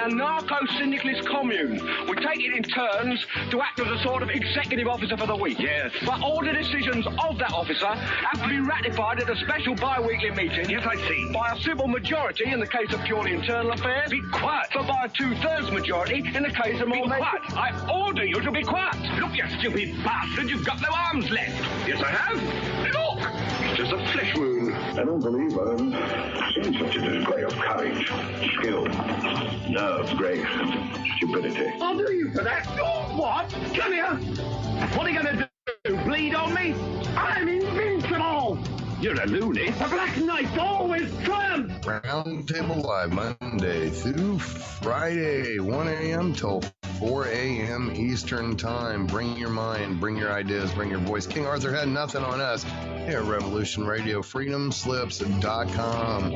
Narco-syndicalist commune. We take it in turns to act as a sort of executive officer for the week. Yes. But all the decisions of that officer have to be ratified at a special bi-weekly meeting. Yes, I see. By a simple majority in the case of purely internal affairs. Be quiet. But by a 2/3 majority in the case of more... Be quiet. I order you to be quiet. Look, you stupid bastard, you've got no arms left. Yes, I have. Look! It's just a flesh wound. I don't believe I've seen such a display of courage, skill, nerve, grace, and stupidity. I'll do you for that. Oh, what? Come here. What are you going to do? Bleed on me? I'm invincible. You're a loony. The Black Knight always triumphs. Roundtable Live, Monday through Friday, 1 a.m. till 4 a.m. Eastern Time. Bring your mind, bring your ideas, bring your voice. King Arthur had nothing on us here at Revolution Radio, freedomslips.com.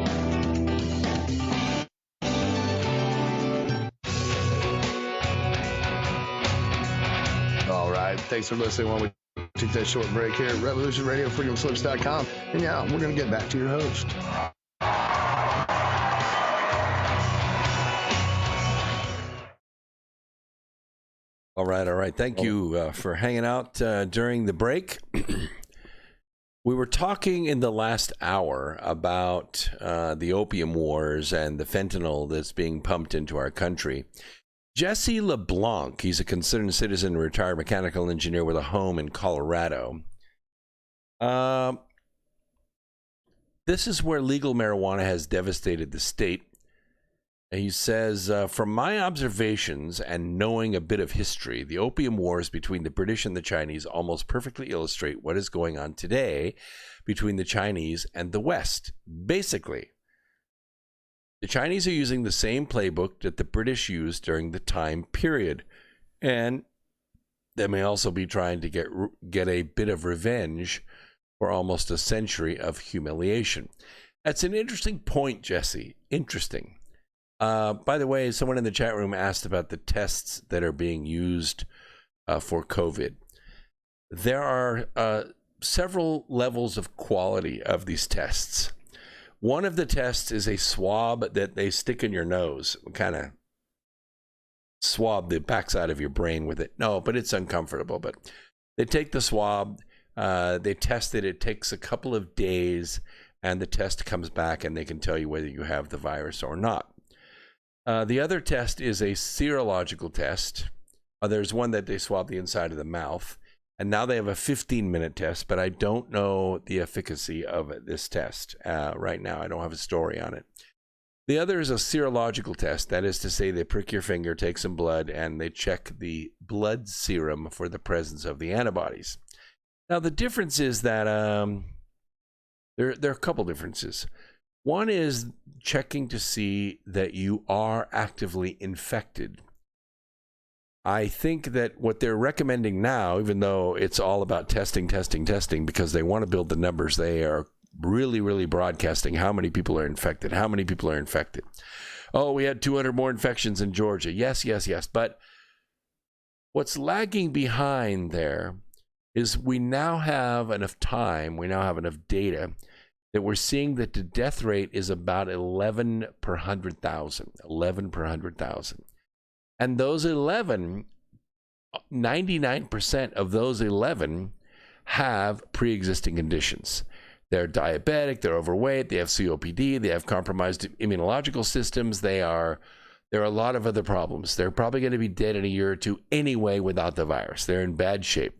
All right, thanks for listening while we take that short break here at Revolution Radio, freedomslips.com. And yeah, we're going to get back to your host. All right. Thank you for hanging out during the break. We were talking in the last hour about the opium wars and the fentanyl that's being pumped into our country. Jesse LeBlanc, he's a concerned citizen, retired mechanical engineer with a home in Colorado. This is where legal marijuana has devastated the state. He says, from my observations and knowing a bit of history, the opium wars between the British and the Chinese almost perfectly illustrate what is going on today between the Chinese and the West. Basically, the Chinese are using the same playbook that the British used during the time period, and they may also be trying to get a bit of revenge for almost a century of humiliation. That's an interesting point, Jesse. Interesting. By the way, someone in the chat room asked about the tests that are being used for COVID. There are several levels of quality of these tests. One of the tests is a swab that they stick in your nose, kind of swab the backside of your brain with it. No, but it's uncomfortable. But they take the swab, they test it. It takes a couple of days, and the test comes back, and they can tell you whether you have the virus or not. The other test is a serological test. There's one that they swab the inside of the mouth. And now they have a 15-minute test, but I don't know the efficacy of this test right now. I don't have a story on it. The other is a serological test. That is to say, they prick your finger, take some blood, and they check the blood serum for the presence of the antibodies. Now, the difference is that there are a couple differences. One is checking to see that you are actively infected. I think that what they're recommending now, even though it's all about testing, because they want to build the numbers, they are really, really broadcasting how many people are infected. Oh, we had 200 more infections in Georgia. Yes. But what's lagging behind there is we now have enough time, we now have enough data that we're seeing that the death rate is about 11 per 100,000. And those 11 99% of those 11 have pre-existing conditions. They're diabetic, they're overweight, they have COPD, they have compromised immunological systems, there are a lot of other problems. They're probably going to be dead in a year or two anyway without the virus. They're in bad shape.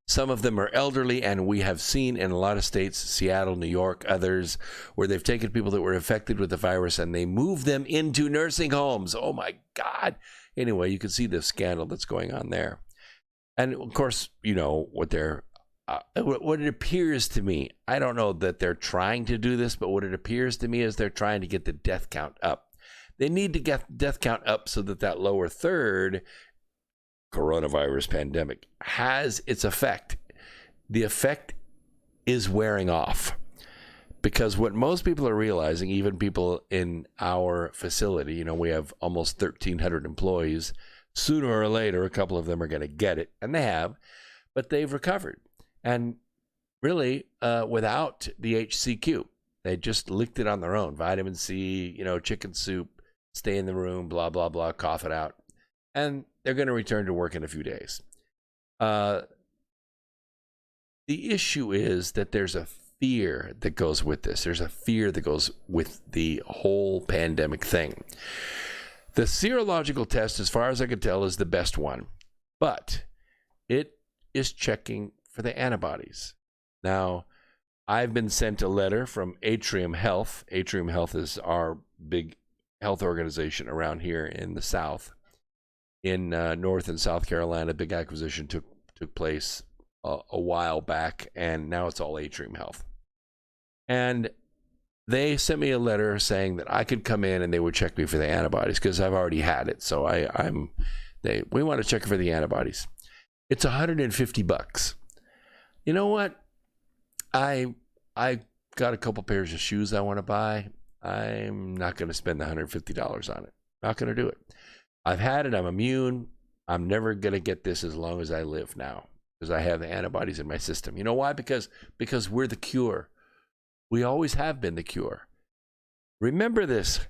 Some of them are elderly, and we have seen in a lot of states, Seattle, New York, others, where they've taken people that were infected with the virus and they move them into nursing homes. Oh my God. Anyway, you can see the scandal that's going on there. And of course, you know what what it appears to me, I don't know that they're trying to do this, but what it appears to me is they're trying to get the death count up. They need to get death count up so that lower third coronavirus pandemic has its effect. The effect is wearing off, because what most people are realizing, even people in our facility, you know, we have almost 1,300 employees. Sooner or later, a couple of them are going to get it, and they have, but they've recovered. And really, without the HCQ, they just licked it on their own. Vitamin C, you know, chicken soup, stay in the room, blah, blah, blah, cough it out. And they're going to return to work in a few days. The issue is that there's a fear that goes with this. There's a fear that goes with the whole pandemic thing. The serological test, as far as I can tell, is the best one, but it is checking for the antibodies. Now, I've been sent a letter from Atrium Health. Atrium Health is our big health organization around here in the South. In North and South Carolina, big acquisition took place a while back, and now it's all Atrium Health. And they sent me a letter saying that I could come in and they would check me for the antibodies because I've already had it. So we want to check for the antibodies. It's $150. You know what? I got a couple pairs of shoes I want to buy. I'm not going to spend the $150 on it. Not going to do it. I've had it. I'm immune. I'm never going to get this as long as I live now because I have the antibodies in my system. You know why? Because we're the cure. We always have been the cure. Remember this,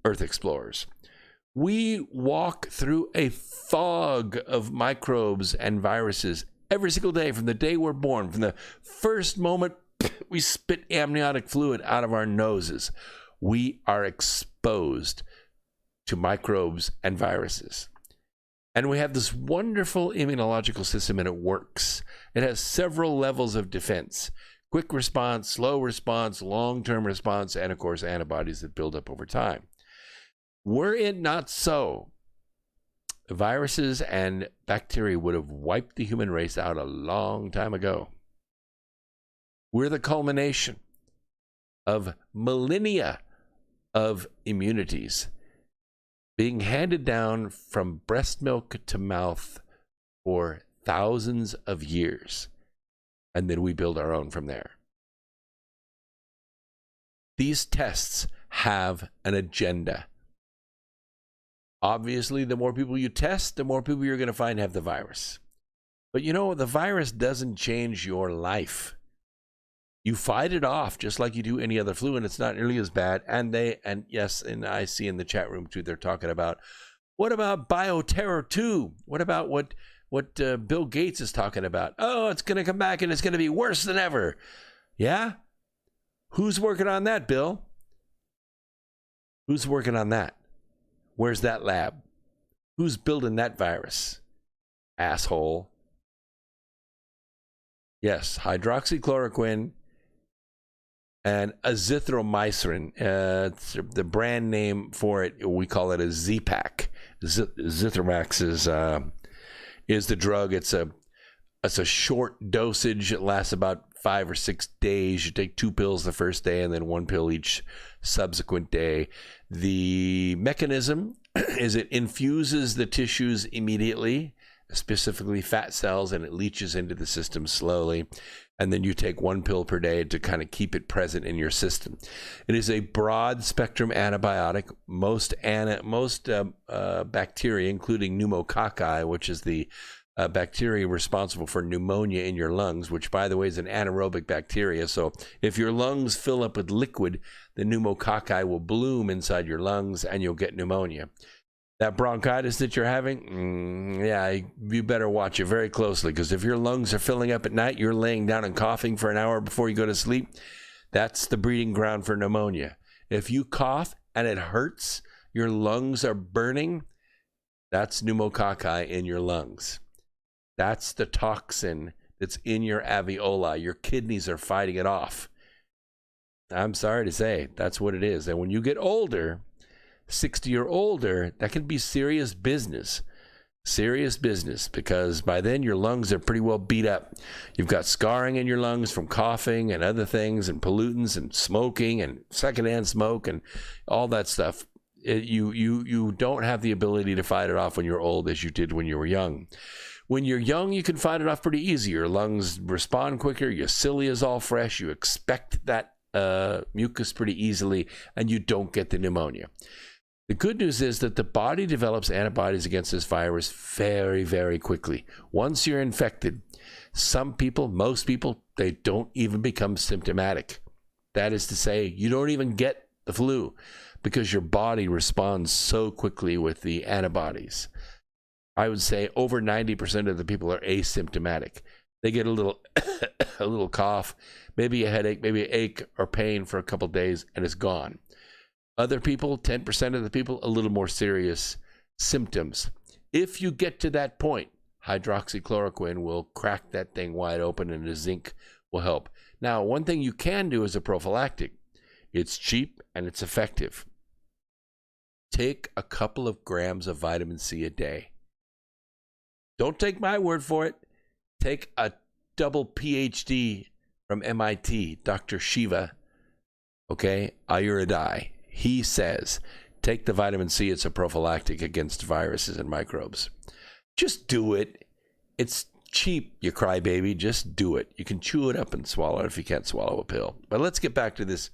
Earth Explorers. We walk through a fog of microbes and viruses every single day from the day we're born. From the first moment we spit amniotic fluid out of our noses, we are exposed to microbes and viruses. And we have this wonderful immunological system, and it works. It has several levels of defense. Quick response, slow response, long-term response, and of course antibodies that build up over time. Were it not so, viruses and bacteria would have wiped the human race out a long time ago. We're the culmination of millennia of immunities being handed down from breast milk to mouth for thousands of years. And then we build our own from there. These tests have an agenda. Obviously, the more people you test, the more people you're going to find have the virus. But you know, the virus doesn't change your life. You fight it off just like you do any other flu, and it's not nearly as bad. And yes, and I see in the chat room too, they're talking about, what about bioterror 2? What about what Bill Gates is talking about? Oh, it's going to come back and it's going to be worse than ever. Yeah? Who's working on that, Bill? Who's working on that? Where's that lab? Who's building that virus? Asshole. Yes, hydroxychloroquine and azithromycin. The brand name for it, we call it a Z-Pack. Zithromax is the drug. It's a short dosage. It lasts about 5 or 6 days. You take 2 pills the first day and then 1 pill each subsequent day. The mechanism is it infuses the tissues immediately, specifically fat cells, and it leaches into the system slowly. And then you take 1 pill per day to kind of keep it present in your system. It is a broad spectrum antibiotic. Most bacteria, including pneumococci, which is the bacteria responsible for pneumonia in your lungs, which, by the way, is an anaerobic bacteria. So if your lungs fill up with liquid, the pneumococci will bloom inside your lungs and you'll get pneumonia. That bronchitis that you're having, you better watch it very closely, because if your lungs are filling up at night, you're laying down and coughing for an hour before you go to sleep, that's the breeding ground for pneumonia. If you cough and it hurts, your lungs are burning, that's pneumococci in your lungs. That's the toxin that's in your alveoli. Your kidneys are fighting it off. I'm sorry to say, that's what it is. And when you get older, 60 or older, that can be serious business, because by then your lungs are pretty well beat up. You've got scarring in your lungs from coughing and other things and pollutants and smoking and secondhand smoke and all that stuff. You don't have the ability to fight it off when you're old as you did when you were young. When you're young, you can fight it off pretty easy. Your lungs respond quicker. Your cilia is all fresh. You expect that mucus pretty easily, and you don't get the pneumonia. The good news is that the body develops antibodies against this virus very, very quickly. Once you're infected, some people, most people, they don't even become symptomatic. That is to say, you don't even get the flu because your body responds so quickly with the antibodies. I would say over 90% of the people are asymptomatic. They get a little a little cough, maybe a headache, maybe an ache or pain for a couple of days, and it's gone. Other people, 10% of the people, a little more serious symptoms. If you get to that point, hydroxychloroquine will crack that thing wide open, and the zinc will help. Now, one thing you can do as a prophylactic, it's cheap and it's effective. Take a couple of grams of vitamin C a day. Don't take my word for it. Take a double PhD from MIT, Dr. Shiva, Ayurveda. He says, take the vitamin C. It's a prophylactic against viruses and microbes. Just do it. It's cheap, you crybaby. Just do it. You can chew it up and swallow it if you can't swallow a pill. But let's get back to this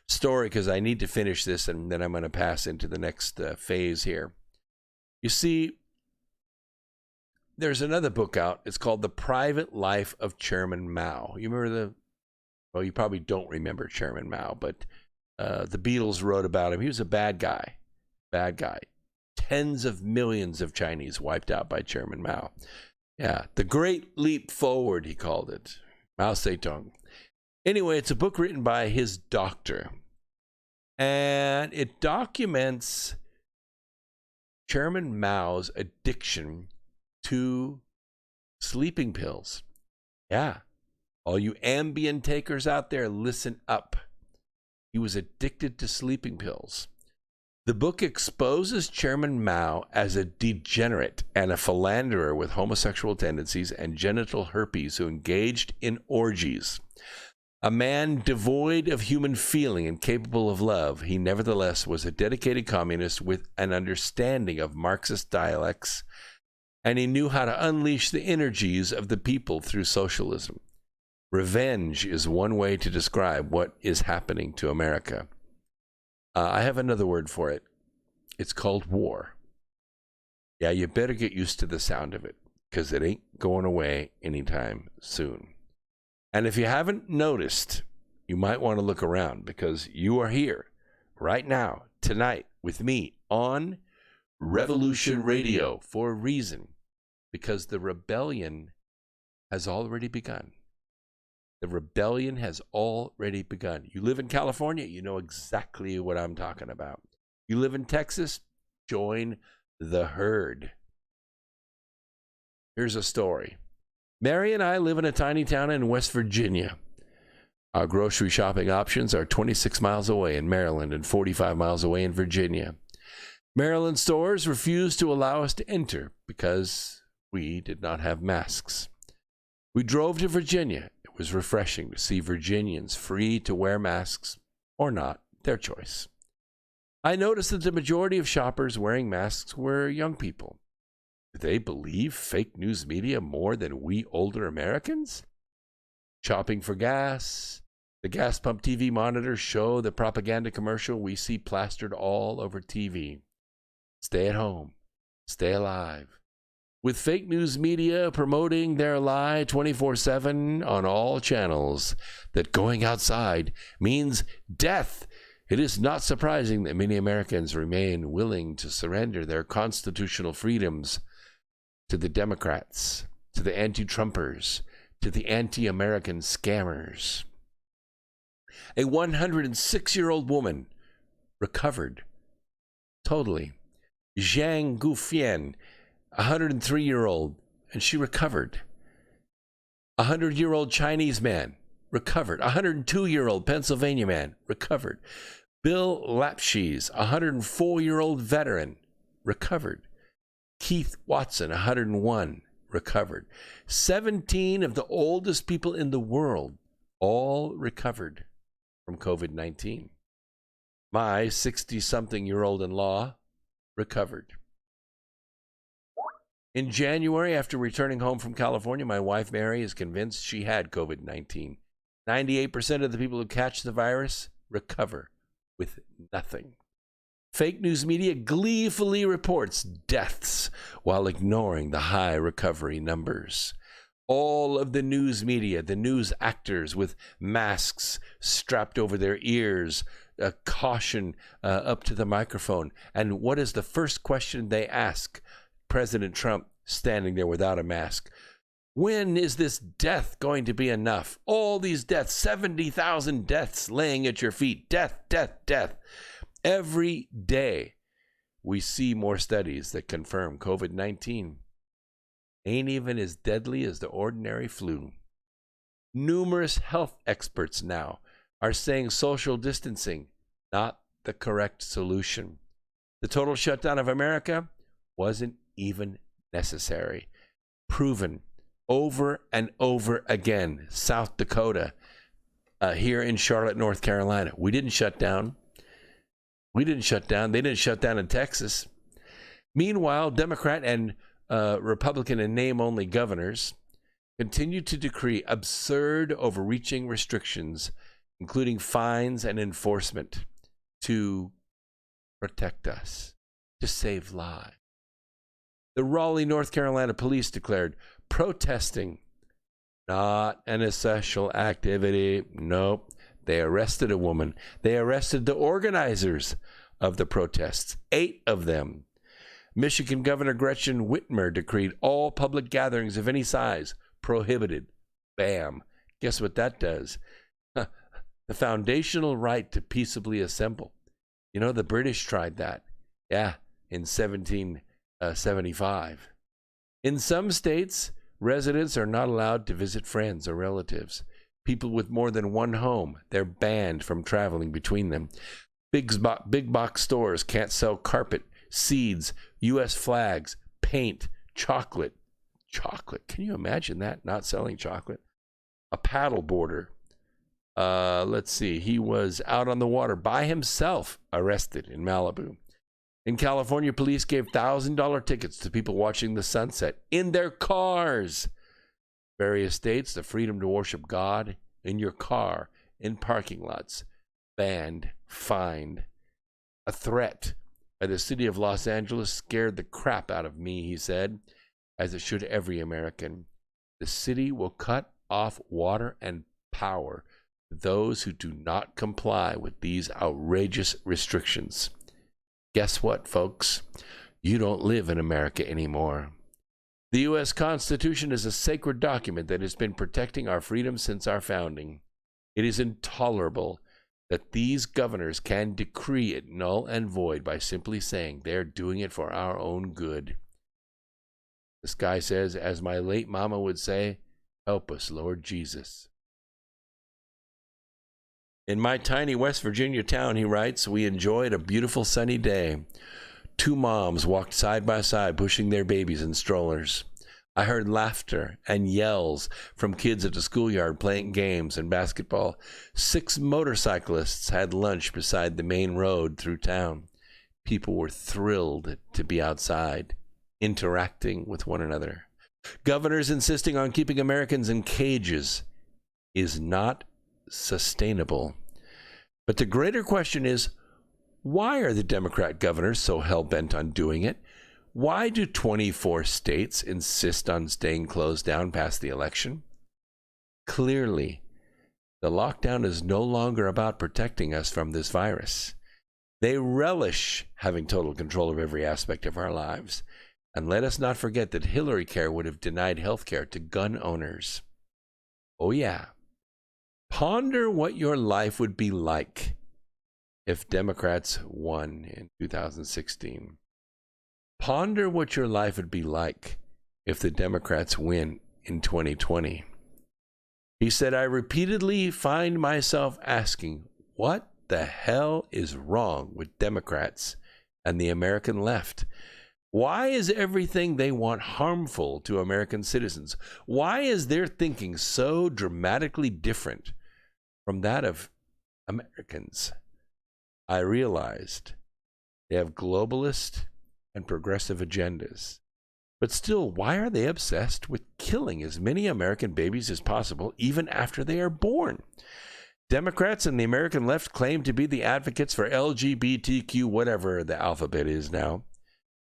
story, because I need to finish this, and then I'm going to pass into the next phase here. You see, there's another book out. It's called The Private Life of Chairman Mao. You remember you probably don't remember Chairman Mao, but the Beatles wrote about him. He was a bad guy. Tens of millions of Chinese wiped out by Chairman Mao. Yeah, the Great Leap Forward, he called it. Mao Zedong. Anyway, it's a book written by his doctor, and it documents Chairman Mao's addiction to sleeping pills. Yeah, all you Ambien takers out there, listen up. He was addicted to sleeping pills. The book exposes Chairman Mao as a degenerate and a philanderer with homosexual tendencies and genital herpes who engaged in orgies. A man devoid of human feeling and capable of love, he nevertheless was a dedicated communist with an understanding of Marxist dialects, and he knew how to unleash the energies of the people through socialism. Revenge is one way to describe what is happening to America. I have another word for it. It's called war. Yeah, you better get used to the sound of it, because it ain't going away anytime soon. And if you haven't noticed, you might want to look around, because you are here right now, tonight, with me on Revolution Radio for a reason, because the rebellion has already begun. The rebellion has already begun. You live in California, you know exactly what I'm talking about. You live in Texas, join the herd. Here's a story. Mary and I live in a tiny town in West Virginia. Our grocery shopping options are 26 miles away in Maryland and 45 miles away in Virginia. Maryland stores refused to allow us to enter because we did not have masks. We drove to Virginia. It was refreshing to see Virginians free to wear masks or not, their choice. I noticed that the majority of shoppers wearing masks were young people. Do they believe fake news media more than we older Americans? Shopping for gas. The gas pump TV monitors show the propaganda commercial we see plastered all over TV. Stay at home. Stay alive. With fake news media promoting their lie 24/7 on all channels that going outside means death It is not surprising that many Americans remain willing to surrender their constitutional freedoms to the Democrats, to the anti-Trumpers, to the anti-American scammers. A 106-year-old woman recovered totally. Zhang Gufian, a 103-year-old, and she recovered. A 100-year-old Chinese man recovered. A 102-year-old Pennsylvania man recovered. Bill Lapshees, a 104-year-old veteran, recovered. Keith Watson, 101, recovered. 17 of the oldest people in the world all recovered from COVID-19. My 60-something-year-old in-law recovered. In January, after returning home from California, my wife Mary is convinced she had COVID-19. 98% of the people who catch the virus recover with nothing. Fake news media gleefully reports deaths while ignoring the high recovery numbers. All of the news media, the news actors with masks strapped over their ears, caution up to the microphone. And what is the first question they ask President Trump standing there without a mask? When is this death going to be enough? All these deaths, 70,000 deaths laying at your feet. Death, death, death. Every day we see more studies that confirm COVID-19 ain't even as deadly as the ordinary flu. Numerous health experts now are saying social distancing, not the correct solution. The total shutdown of America wasn't even necessary. Proven over and over again. South Dakota, here in Charlotte, North Carolina. We didn't shut down. They didn't shut down in Texas. Meanwhile, Democrat and Republican and name-only governors continue to decree absurd, overreaching restrictions, including fines and enforcement, to protect us, to save lives. The Raleigh, North Carolina police declared protesting not an essential activity. Nope. They arrested a woman. They arrested the organizers of the protests, 8 of them. Michigan Governor Gretchen Whitmer decreed all public gatherings of any size prohibited. Bam. Guess what that does? The foundational right to peaceably assemble. You know, the British tried that. Yeah, in 1775. In some states, residents are not allowed to visit friends or relatives. People with more than one home, they're banned from traveling between them. Big box stores can't sell carpet, seeds, U.S. flags, paint, chocolate. Chocolate. Can you imagine that? Not selling chocolate. A paddle boarder. Let's see. He was out on the water by himself, arrested in Malibu. In California, police gave $1,000 tickets to people watching the sunset in their cars. Various states, the freedom to worship God in your car, in parking lots, banned, fined. A threat by the city of Los Angeles scared the crap out of me, he said, as it should every American. The city will cut off water and power to those who do not comply with these outrageous restrictions. Guess what, folks? You don't live in America anymore. The U.S. Constitution is a sacred document that has been protecting our freedom since our founding. It is intolerable that these governors can decree it null and void by simply saying they're doing it for our own good. This guy says, as my late mama would say, help us, Lord Jesus. In my tiny West Virginia town, he writes, we enjoyed a beautiful sunny day. 2 moms walked side by side, pushing their babies in strollers. I heard laughter and yells from kids at the schoolyard playing games and basketball. 6 motorcyclists had lunch beside the main road through town. People were thrilled to be outside, interacting with one another. Governors insisting on keeping Americans in cages is not sustainable. But the greater question is, why are the Democrat governors so hell-bent on doing it? Why do 24 states insist on staying closed down past the election? Clearly, The lockdown is no longer about protecting us from this virus. They relish having total control of every aspect of our lives. And let us not forget that Hillary Care would have denied health care to gun owners. Oh, yeah. Ponder what your life would be like if Democrats won in 2016. Ponder what your life would be like if the Democrats win in 2020. He said, I repeatedly find myself asking, what the hell is wrong with Democrats and the American left? Why is everything they want harmful to American citizens? Why is their thinking so dramatically different from that of Americans? I realized they have globalist and progressive agendas. But still, why are they obsessed with killing as many American babies as possible, even after they are born? Democrats and the American left claim to be the advocates for LGBTQ, whatever the alphabet is now.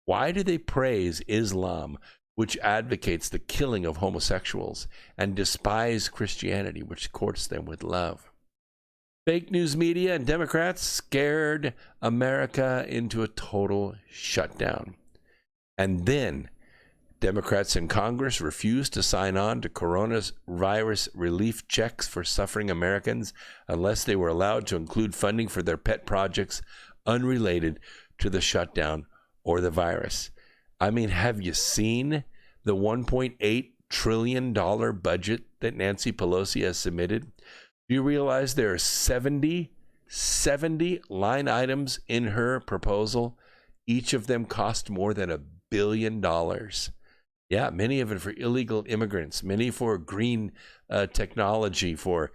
Why do they praise Islam, which advocates the killing of homosexuals, and despise Christianity, which courts them with love? Fake news media and Democrats scared America into a total shutdown. And then Democrats in Congress refused to sign on to coronavirus relief checks for suffering Americans unless they were allowed to include funding for their pet projects unrelated to the shutdown or the virus. I mean, have you seen the $1.8 trillion budget that Nancy Pelosi has submitted? Do you realize there are 70 line items in her proposal? Each of them cost more than $1 billion. Yeah, many of it for illegal immigrants, many for green technology, for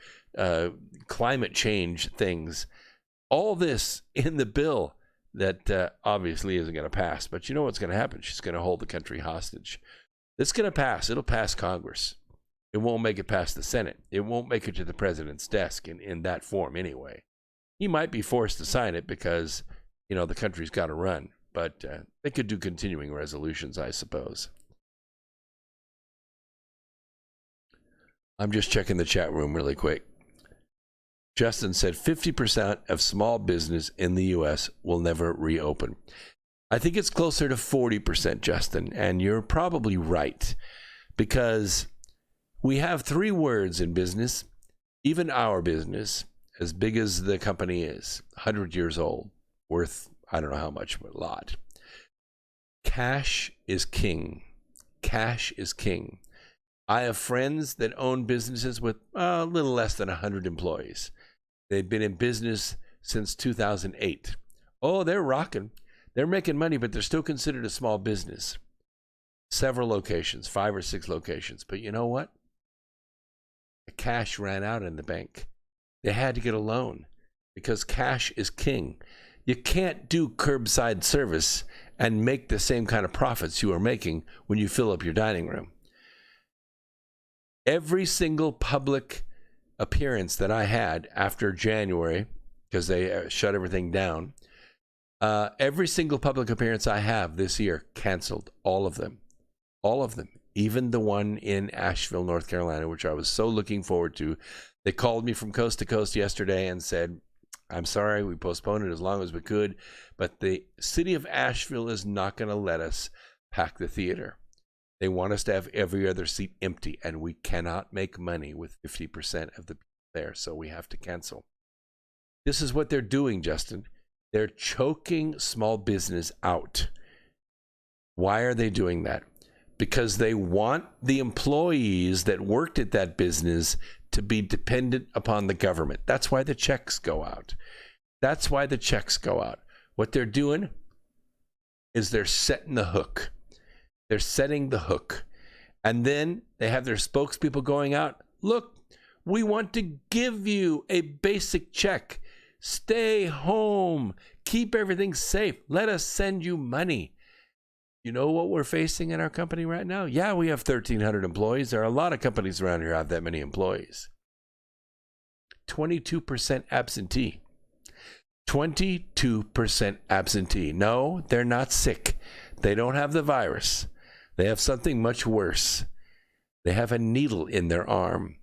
climate change things. All this in the bill that obviously isn't going to pass. But you know what's going to happen? She's going to hold the country hostage. It's going to pass. It'll pass Congress. It won't make it past the Senate. It won't make it to the president's desk in that form anyway. He might be forced to sign it because, you know, the country's got to run. But they could do continuing resolutions, I suppose. I'm just checking the chat room really quick. Justin said 50% of small business in the U.S. will never reopen. I think it's closer to 40%, Justin, and you're probably right, because we have three words in business, even our business, as big as the company is, 100 years old, worth I don't know how much, but a lot. Cash is king. Cash is king. I have friends that own businesses with a little less than 100 employees. They've been in business since 2008. Oh, they're rocking. They're making money, but they're still considered a small business. Several locations, 5 or 6 locations. But you know what? The cash ran out in the bank. They had to get a loan because cash is king. You can't do curbside service and make the same kind of profits you are making when you fill up your dining room. Every single public appearance that I had after January, because they shut everything down, every single public appearance I have this year canceled. All of them. All of them. Even the one in Asheville, North Carolina, which I was so looking forward to. They called me from coast to coast yesterday and said, I'm sorry, we postponed it as long as we could, but the city of Asheville is not going to let us pack the theater. They want us to have every other seat empty, and we cannot make money with 50% of the people there, so we have to cancel. This is what they're doing, Justin. They're choking small business out. Why are they doing that? Because they want the employees that worked at that business to be dependent upon the government. That's why the checks go out. That's why the checks go out. What they're doing is they're setting the hook. They're setting the hook. And then they have their spokespeople going out. Look, we want to give you a basic check. Stay home. Keep everything safe. Let us send you money. You know what we're facing in our company right now? Yeah, we have 1,300 employees. There are a lot of companies around here that have that many employees. 22% absentee. 22% absentee. No, they're not sick. They don't have the virus. They have something much worse. They have a needle in their arm.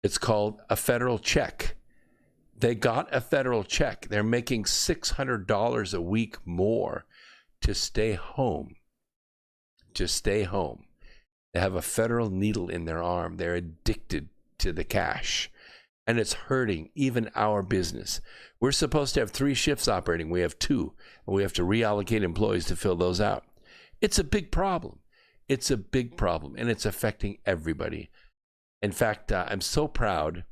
It's called a federal check. They got a federal check. They're making $600 a week more to stay home. To stay home. They have a federal needle in their arm. They're addicted to the cash. And it's hurting even our business. We're supposed to have 3 shifts operating. We have 2. And we have to reallocate employees to fill those out. It's a big problem. It's a big problem. And it's affecting everybody. In fact, I'm so proud.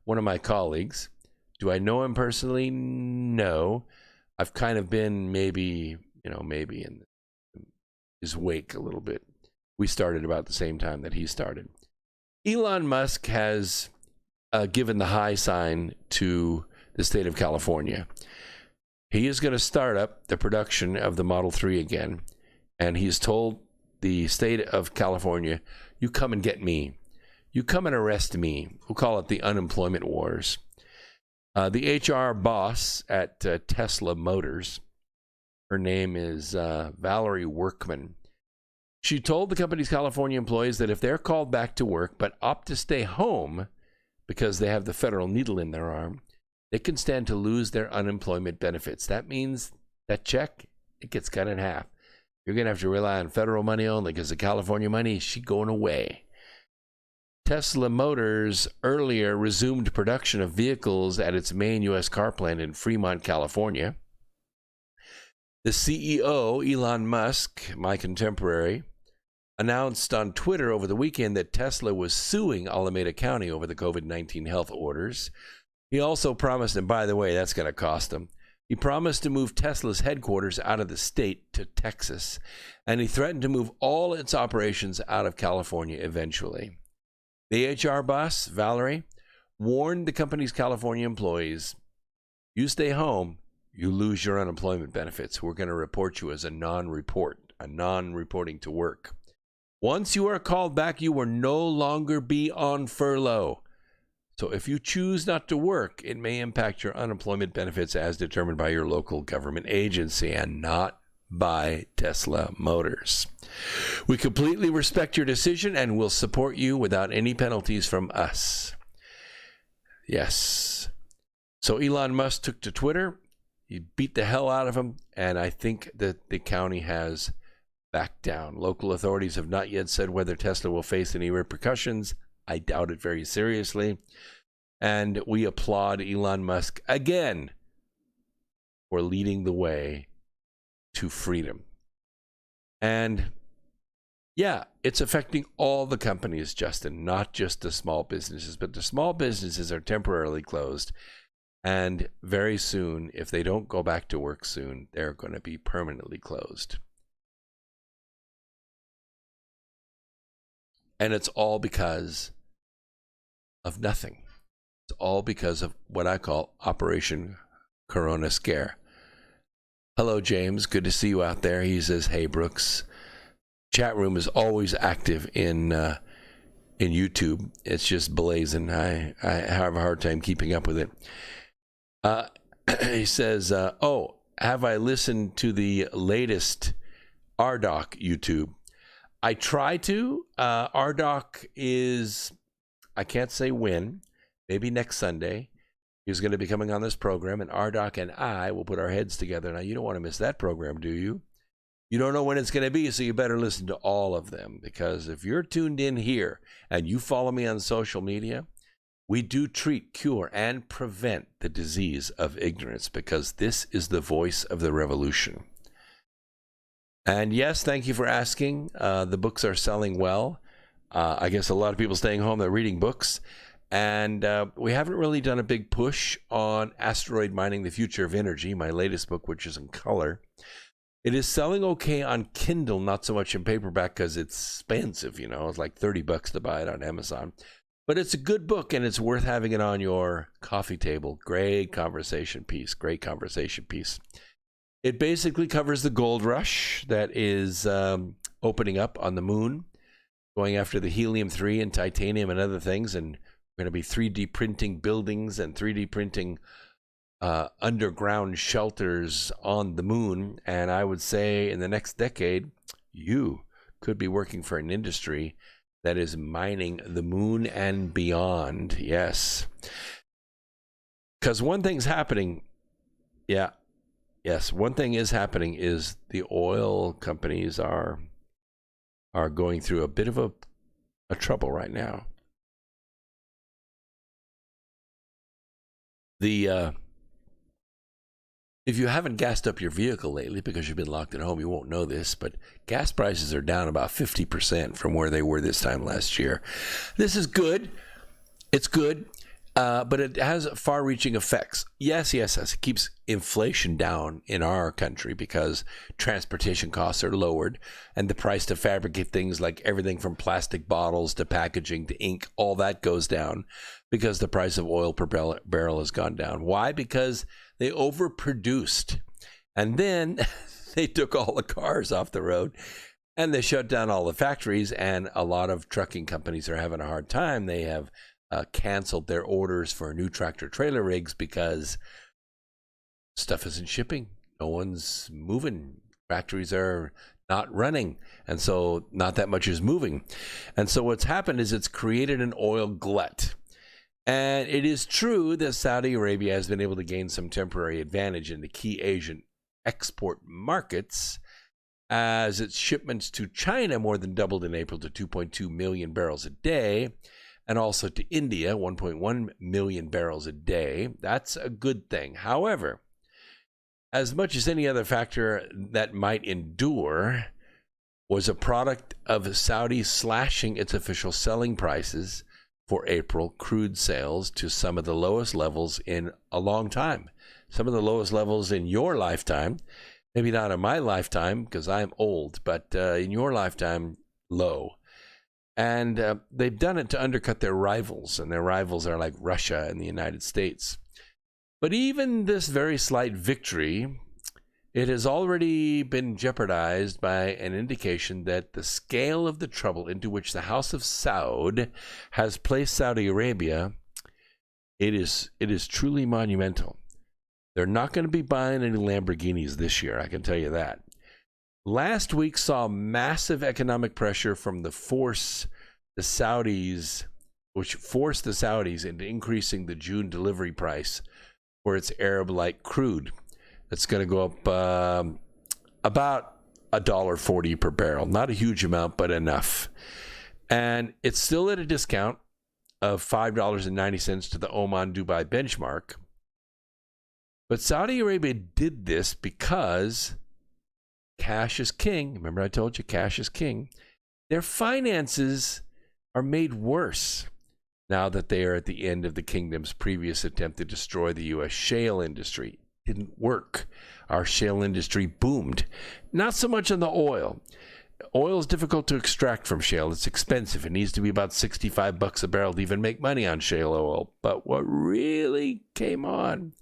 One of my colleagues, do I know him personally? No. I've kind of been maybe in his wake a little bit. We started about the same time that he started. Elon Musk has given the high sign to the state of California. He is going to start up the production of the Model 3 again. And he's told the state of California, you come and get me. You come and arrest me. We'll call it the unemployment wars. The HR boss at Tesla Motors, her name is Valerie Workman. She told the company's California employees that if they're called back to work but opt to stay home because they have the federal needle in their arm, they can stand to lose their unemployment benefits. That means that check, it gets cut in half. You're going to have to rely on federal money only because the California money, she's going away. Tesla Motors earlier resumed production of vehicles at its main U.S. car plant in Fremont, California. The CEO, Elon Musk, my contemporary, announced on Twitter over the weekend that Tesla was suing Alameda County over the COVID-19 health orders. He also promised, and by the way, that's going to cost him, he promised to move Tesla's headquarters out of the state to Texas, and he threatened to move all its operations out of California eventually. The HR boss, Valerie, warned the company's California employees, you stay home, you lose your unemployment benefits. We're going to report you as a non-reporting to work. Once you are called back, you will no longer be on furlough. So if you choose not to work, it may impact your unemployment benefits as determined by your local government agency and not by Tesla Motors. We completely respect your decision and will support you without any penalties from us. Yes. So Elon Musk took to Twitter. He beat the hell out of him, and I think that the county has backed down. Local authorities have not yet said whether Tesla will face any repercussions. I doubt it very seriously. And we applaud Elon Musk again for leading the way to freedom. And yeah, it's affecting all the companies, Justin, not just the small businesses, but the small businesses are temporarily closed. And very soon, if they don't go back to work soon, they're going to be permanently closed. And it's all because of nothing. It's all because of what I call Operation Corona Scare. Hello, James. Good to see you out there. He says, hey, Brooks. Chat room is always active in YouTube. It's just blazing. I have a hard time keeping up with it. He says, have I listened to the latest RDoc YouTube? I try to. RDoc is, I can't say when, maybe next Sunday. He's going to be coming on this program, and RDoc and I will put our heads together. Now, you don't want to miss that program, do you? You don't know when it's going to be, so you better listen to all of them, because if you're tuned in here and you follow me on social media, we do treat, cure, and prevent the disease of ignorance, because this is the voice of the revolution. And yes, thank you for asking. The books are selling well. I guess a lot of people staying home, they're reading books. And we haven't really done a big push on Asteroid Mining, the Future of Energy, my latest book, which is in color. It is selling okay on Kindle, not so much in paperback because it's expensive, It's like $30 to buy it on Amazon. But it's a good book, and it's worth having it on your coffee table. Great conversation piece. It basically covers the gold rush that is opening up on the moon, going after the helium-3 and titanium and other things, and we're going to be 3D printing buildings and 3D printing underground shelters on the moon. And I would say in the next decade, you could be working for an industry that is mining the moon and beyond. Yes. Because one thing's happening. Yeah. Yes. One thing is happening is the oil companies are going through a bit of a trouble right now. If you haven't gassed up your vehicle lately because you've been locked at home, you won't know this, but gas prices are down about 50% from where they were this time last year. This is good. It's good, but it has far-reaching effects. Yes, it keeps inflation down in our country because transportation costs are lowered and the price to fabricate things like everything from plastic bottles to packaging to ink, all that goes down because the price of oil per barrel has gone down. Why? Because they overproduced, and then they took all the cars off the road, and they shut down all the factories, and a lot of trucking companies are having a hard time. They have canceled their orders for new tractor-trailer rigs because stuff isn't shipping. No one's moving. Factories are not running, and so not that much is moving. And so what's happened is it's created an oil glut. And it is true that Saudi Arabia has been able to gain some temporary advantage in the key Asian export markets as its shipments to China more than doubled in April to 2.2 million barrels a day, and also to India, 1.1 million barrels a day. That's a good thing. However, as much as any other factor that might endure was a product of Saudi slashing its official selling prices for April crude sales to some of the lowest levels in a long time. Some of the lowest levels in your lifetime. Maybe not in my lifetime because I'm old, but in your lifetime, low. And they've done it to undercut their rivals, and their rivals are like Russia and the United States. But even this very slight victory, it has already been jeopardized by an indication that the scale of the trouble into which the House of Saud has placed Saudi Arabia, it is truly monumental. They're not going to be buying any Lamborghinis this year, I can tell you that. Last week saw massive economic pressure from which forced the Saudis into increasing the June delivery price for its Arab Light crude. It's going to go up about $1.40 per barrel. Not a huge amount, but enough. And it's still at a discount of $5.90 to the Oman-Dubai benchmark. But Saudi Arabia did this because cash is king. Remember I told you cash is king. Their finances are made worse now that they are at the end of the kingdom's previous attempt to destroy the U.S. shale industry. Didn't work. Our shale industry boomed. Not so much on the oil. Oil is difficult to extract from shale. It's expensive. It needs to be about $65 a barrel to even make money on shale oil. But what really came on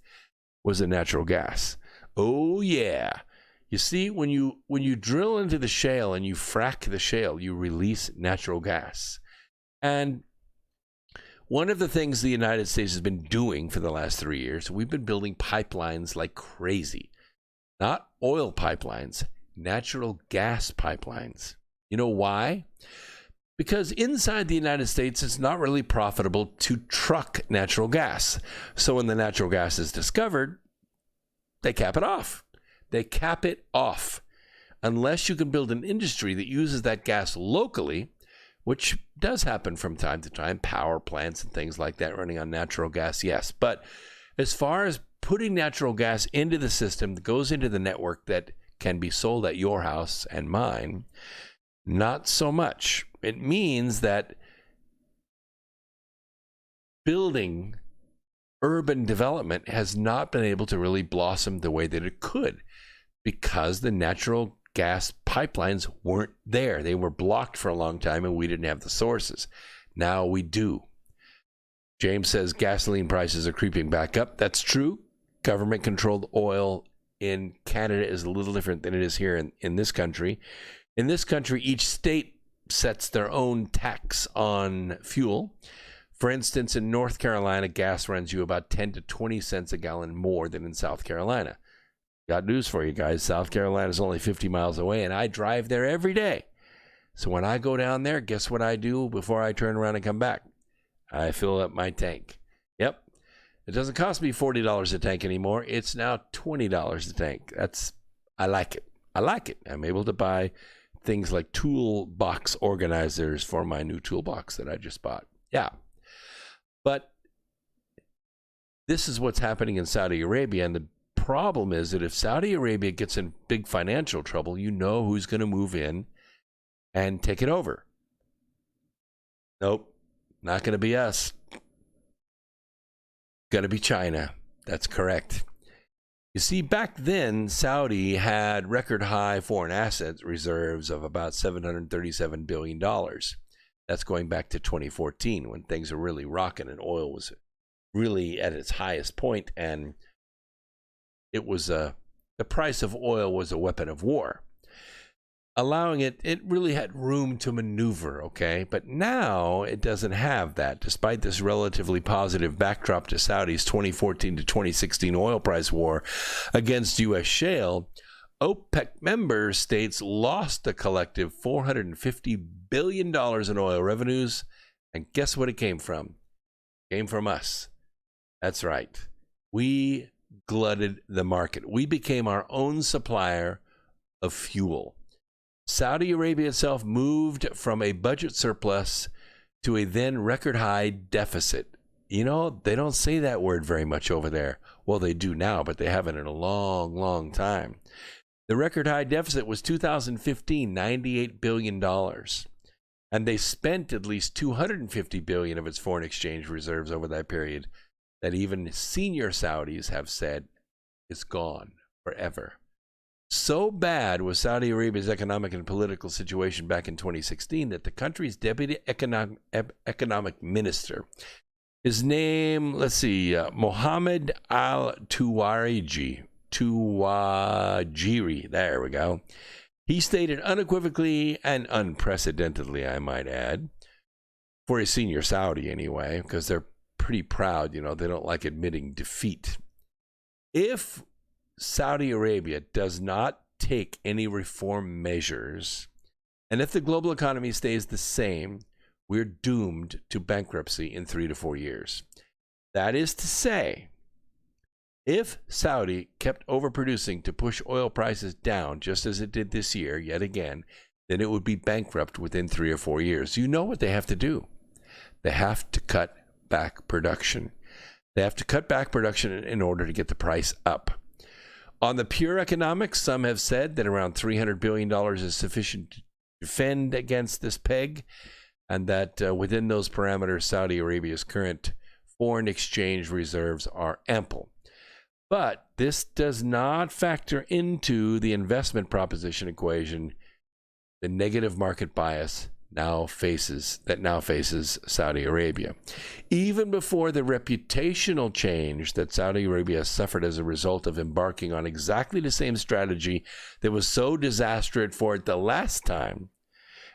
was the natural gas. Oh yeah. You see, when you drill into the shale and you frack the shale, you release natural gas. And one of the things the United States has been doing for the last 3 years, we've been building pipelines like crazy. Not oil pipelines, natural gas pipelines. You know why? Because inside the United States, it's not really profitable to truck natural gas. So when the natural gas is discovered, they cap it off. They cap it off. Unless you can build an industry that uses that gas locally, which does happen from time to time, power plants and things like that running on natural gas, yes. But as far as putting natural gas into the system that goes into the network that can be sold at your house and mine, not so much. It means that building urban development has not been able to really blossom the way that it could because the natural gas pipelines weren't there. They were blocked for a long time and we didn't have the sources. Now we do. James says gasoline prices are creeping back up. That's true. Government-controlled oil in Canada is a little different than it is here in this country. In this country, each state sets their own tax on fuel. For instance, in North Carolina, gas runs you about 10 to 20 cents a gallon more than in South Carolina. Got news for you guys. South Carolina is only 50 miles away, and I drive there every day. So when I go down there, guess what I do before I turn around and come back? I fill up my tank. Yep. It doesn't cost me $40 a tank anymore. It's now $20 a tank. I like it. I like it. I'm able to buy things like toolbox organizers for my new toolbox that I just bought. Yeah. But this is what's happening in Saudi Arabia. And the problem is that if Saudi Arabia gets in big financial trouble, you know who's going to move in and take it over. Nope. Not going to be us. Going to be China. That's correct. You see, back then, Saudi had record high foreign assets reserves of about $737 billion. That's going back to 2014 when things were really rocking and oil was really at its highest point, and it was the price of oil was a weapon of war. Allowing it really had room to maneuver, okay? But now it doesn't have that. Despite this relatively positive backdrop to Saudi's 2014 to 2016 oil price war against U.S. shale, OPEC member states lost a collective $450 billion in oil revenues. And guess what it came from? It came from us. That's right. We glutted the market. We became our own supplier of fuel. Saudi Arabia itself moved from a budget surplus to a then record high deficit. You know, they don't say that word very much over there. Well, they do now, but they haven't in a long, long time. The record high deficit was 2015, $98 billion. And they spent at least $250 billion of its foreign exchange reserves over that period that even senior Saudis have said is gone forever. So bad was Saudi Arabia's economic and political situation back in 2016 that the country's deputy economic minister, his name, Mohammed Al-Tuwajiri, there we go. He stated unequivocally and unprecedentedly, I might add, for a senior Saudi anyway, because they're pretty proud, they don't like admitting defeat. If Saudi Arabia does not take any reform measures, and if the global economy stays the same, we're doomed to bankruptcy in 3 to 4 years. That is to say, if Saudi kept overproducing to push oil prices down, just as it did this year, yet again, then it would be bankrupt within 3 or 4 years. You know what they have to do. They have to cut back production. They have to cut back production in order to get the price up. On the pure economics, some have said that around $300 billion is sufficient to defend against this peg, and that within those parameters, Saudi Arabia's current foreign exchange reserves are ample. But this does not factor into the investment proposition equation, the negative market bias now faces Saudi Arabia. Even before the reputational change that Saudi Arabia suffered as a result of embarking on exactly the same strategy that was so disastrous for it the last time,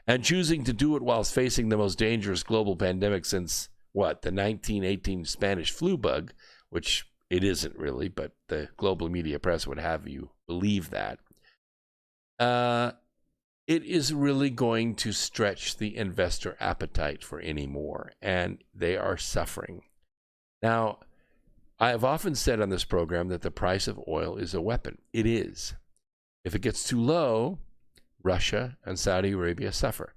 and choosing to do it whilst facing the most dangerous global pandemic since, the 1918 Spanish flu bug, which it isn't really, but the global media press would have you believe that. It is really going to stretch the investor appetite for any more, and they are suffering. Now, I have often said on this program that the price of oil is a weapon. It is. If it gets too low, Russia and Saudi Arabia suffer.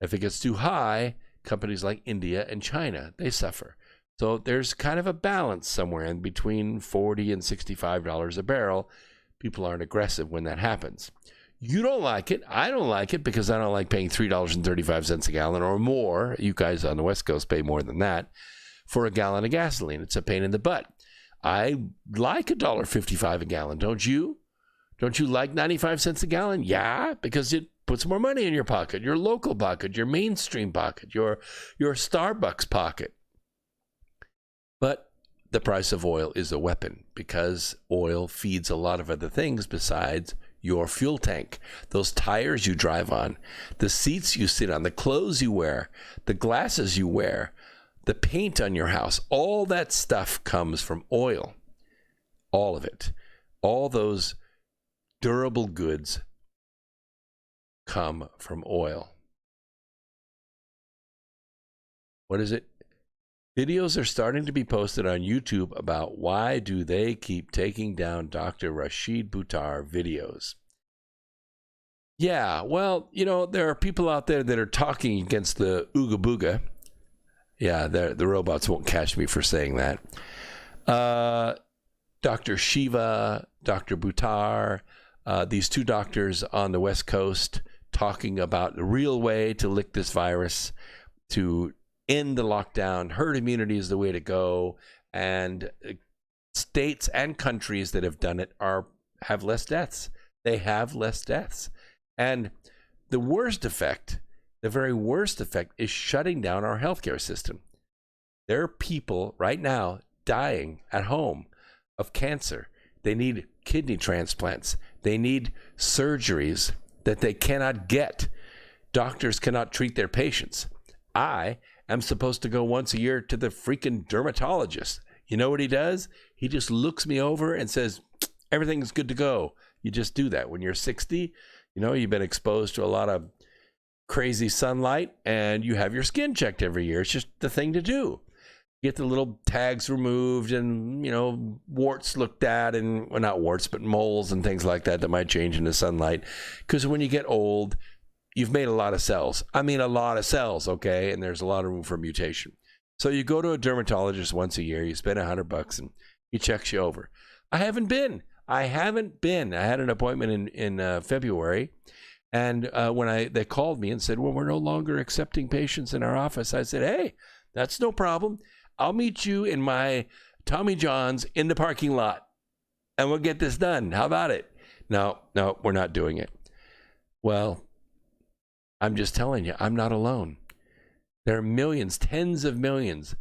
If it gets too high, companies like India and China, they suffer. So there's kind of a balance somewhere in between $40 and $65 a barrel. People aren't aggressive when that happens. You don't like it. I don't like it because I don't like paying $3.35 a gallon or more. You guys on the West Coast pay more than that for a gallon of gasoline. It's a pain in the butt. I like $1.55 a gallon. Don't you? Don't you like 95 cents a gallon? Yeah, because it puts more money in your pocket, your local pocket, your mainstream pocket, your Starbucks pocket. But the price of oil is a weapon because oil feeds a lot of other things besides your fuel tank, those tires you drive on, the seats you sit on, the clothes you wear, the glasses you wear, the paint on your house. All that stuff comes from oil. All of it. All those durable goods come from oil. what is it? Videos are starting to be posted on YouTube about why do they keep taking down Dr. Rashid Buttar videos. Yeah, well, you know, there are people out there that are talking against the Ooga Booga. Yeah, the robots won't catch me for saying that. Dr. Shiva, Dr. Buttar, these two doctors on the West Coast talking about the real way to lick this virus, to end the lockdown. Herd immunity is the way to go. And states and countries that have done it have less deaths. They have less deaths. And the worst effect, the very worst effect, is shutting down our healthcare system. There are people right now dying at home of cancer. They need kidney transplants. They need surgeries that they cannot get. Doctors cannot treat their patients. I am supposed to go once a year to the freaking dermatologist. You know what he does? He just looks me over and says, everything's good to go. You just do that. When you're 60, you know, you've been exposed to a lot of crazy sunlight and you have your skin checked every year. It's just the thing to do. Get the little tags removed and, you know, warts looked at, and, well, not warts, but moles and things like that might change in the sunlight. Because when you get old, you've made a lot of cells. I mean, a lot of cells, okay? And there's a lot of room for mutation. So you go to a dermatologist once a year, you spend $100 and he checks you over. I haven't been. I had an appointment in February. And when they called me and said, well, we're no longer accepting patients in our office, I said, hey, that's no problem. I'll meet you in my Tommy John's in the parking lot and we'll get this done. How about it? No, we're not doing it. Well, I'm just telling you, I'm not alone. There are millions, tens of millions,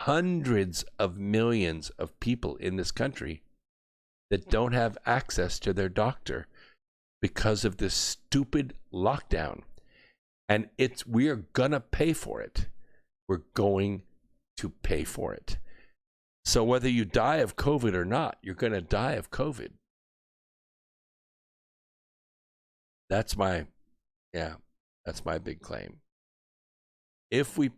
hundreds of millions of people in this country that don't have access to their doctor because of this stupid lockdown. And we are going to pay for it. We're going to pay for it. So whether you die of COVID or not, you're going to die of COVID. That's my big claim. If we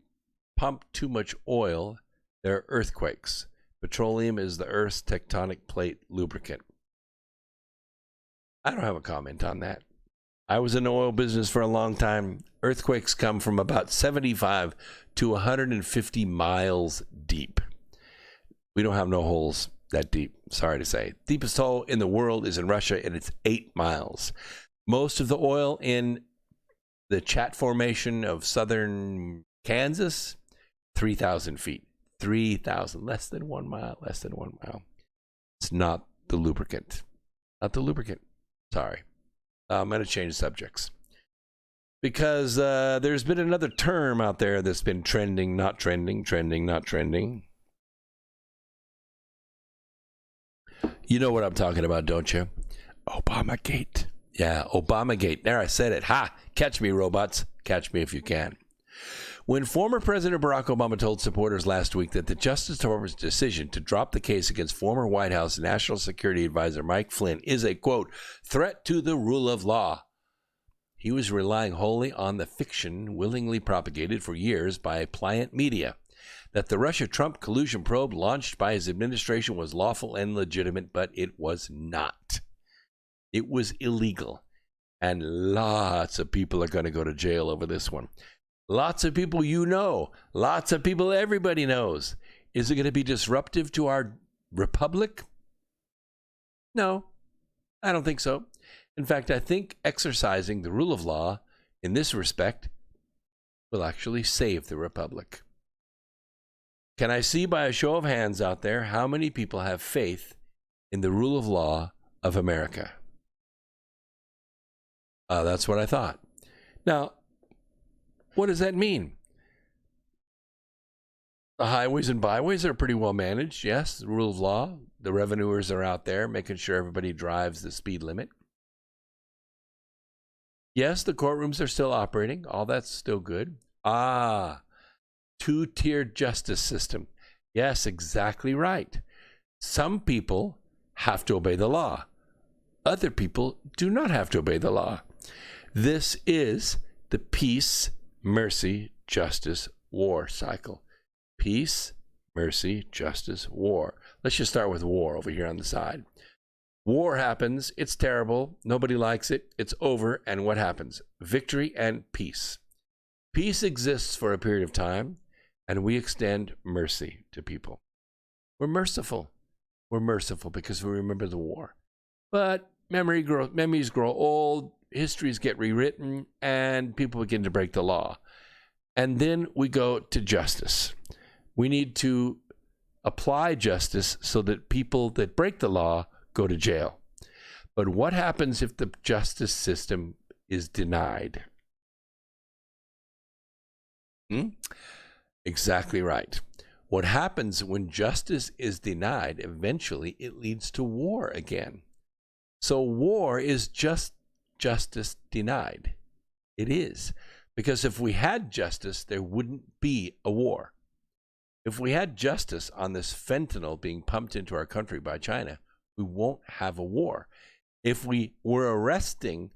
pump too much oil, there are earthquakes. Petroleum is the Earth's tectonic plate lubricant. I don't have a comment on that. I was in the oil business for a long time. Earthquakes come from about 75 to 150 miles deep. We don't have no holes that deep, sorry to say. Deepest hole in the world is in Russia, and it's 8 miles. Most of the oil in the Chat Formation of southern Kansas, 3,000 feet. 3,000, less than 1 mile. It's not the lubricant. Sorry. I'm going to change subjects. Because there's been another term out there that's been trending, not trending. You know what I'm talking about, don't you? Obamagate. Yeah, Obamagate. There, I said it. Ha! Catch me, robots. Catch me if you can. When former President Barack Obama told supporters last week that the Justice Department's decision to drop the case against former White House National Security Advisor Mike Flynn is a, quote, threat to the rule of law, he was relying wholly on the fiction willingly propagated for years by pliant media that the Russia-Trump collusion probe launched by his administration was lawful and legitimate, but it was not. It was illegal. And lots of people are going to go to jail over this one. Lots of people you know. Lots of people everybody knows. Is it going to be disruptive to our republic? No, I don't think so. In fact, I think exercising the rule of law in this respect will actually save the republic. Can I see by a show of hands out there how many people have faith in the rule of law of America? That's what I thought. Now, what does that mean? The highways and byways are pretty well managed. Yes, the rule of law. The revenuers are out there making sure everybody drives the speed limit. Yes, the courtrooms are still operating. All that's still good. Two-tiered justice system. Yes, exactly right. Some people have to obey the law. Other people do not have to obey the law. This is the peace, mercy, justice war cycle. Peace, mercy, justice, war. Let's just start with war over here on the side. War happens. It's terrible. Nobody likes it. It's over. And what happens? Victory and peace. Peace exists for a period of time, and we extend mercy to people. We're merciful. We're merciful because we remember the war. But memories grow old, histories get rewritten, and people begin to break the law. And then we go to justice. We need to apply justice so that people that break the law go to jail. But what happens if the justice system is denied? Exactly right. What happens when justice is denied, eventually it leads to war again. So war is just justice denied. It is. Because if we had justice, there wouldn't be a war. If we had justice on this fentanyl being pumped into our country by China, we won't have a war. If we were arresting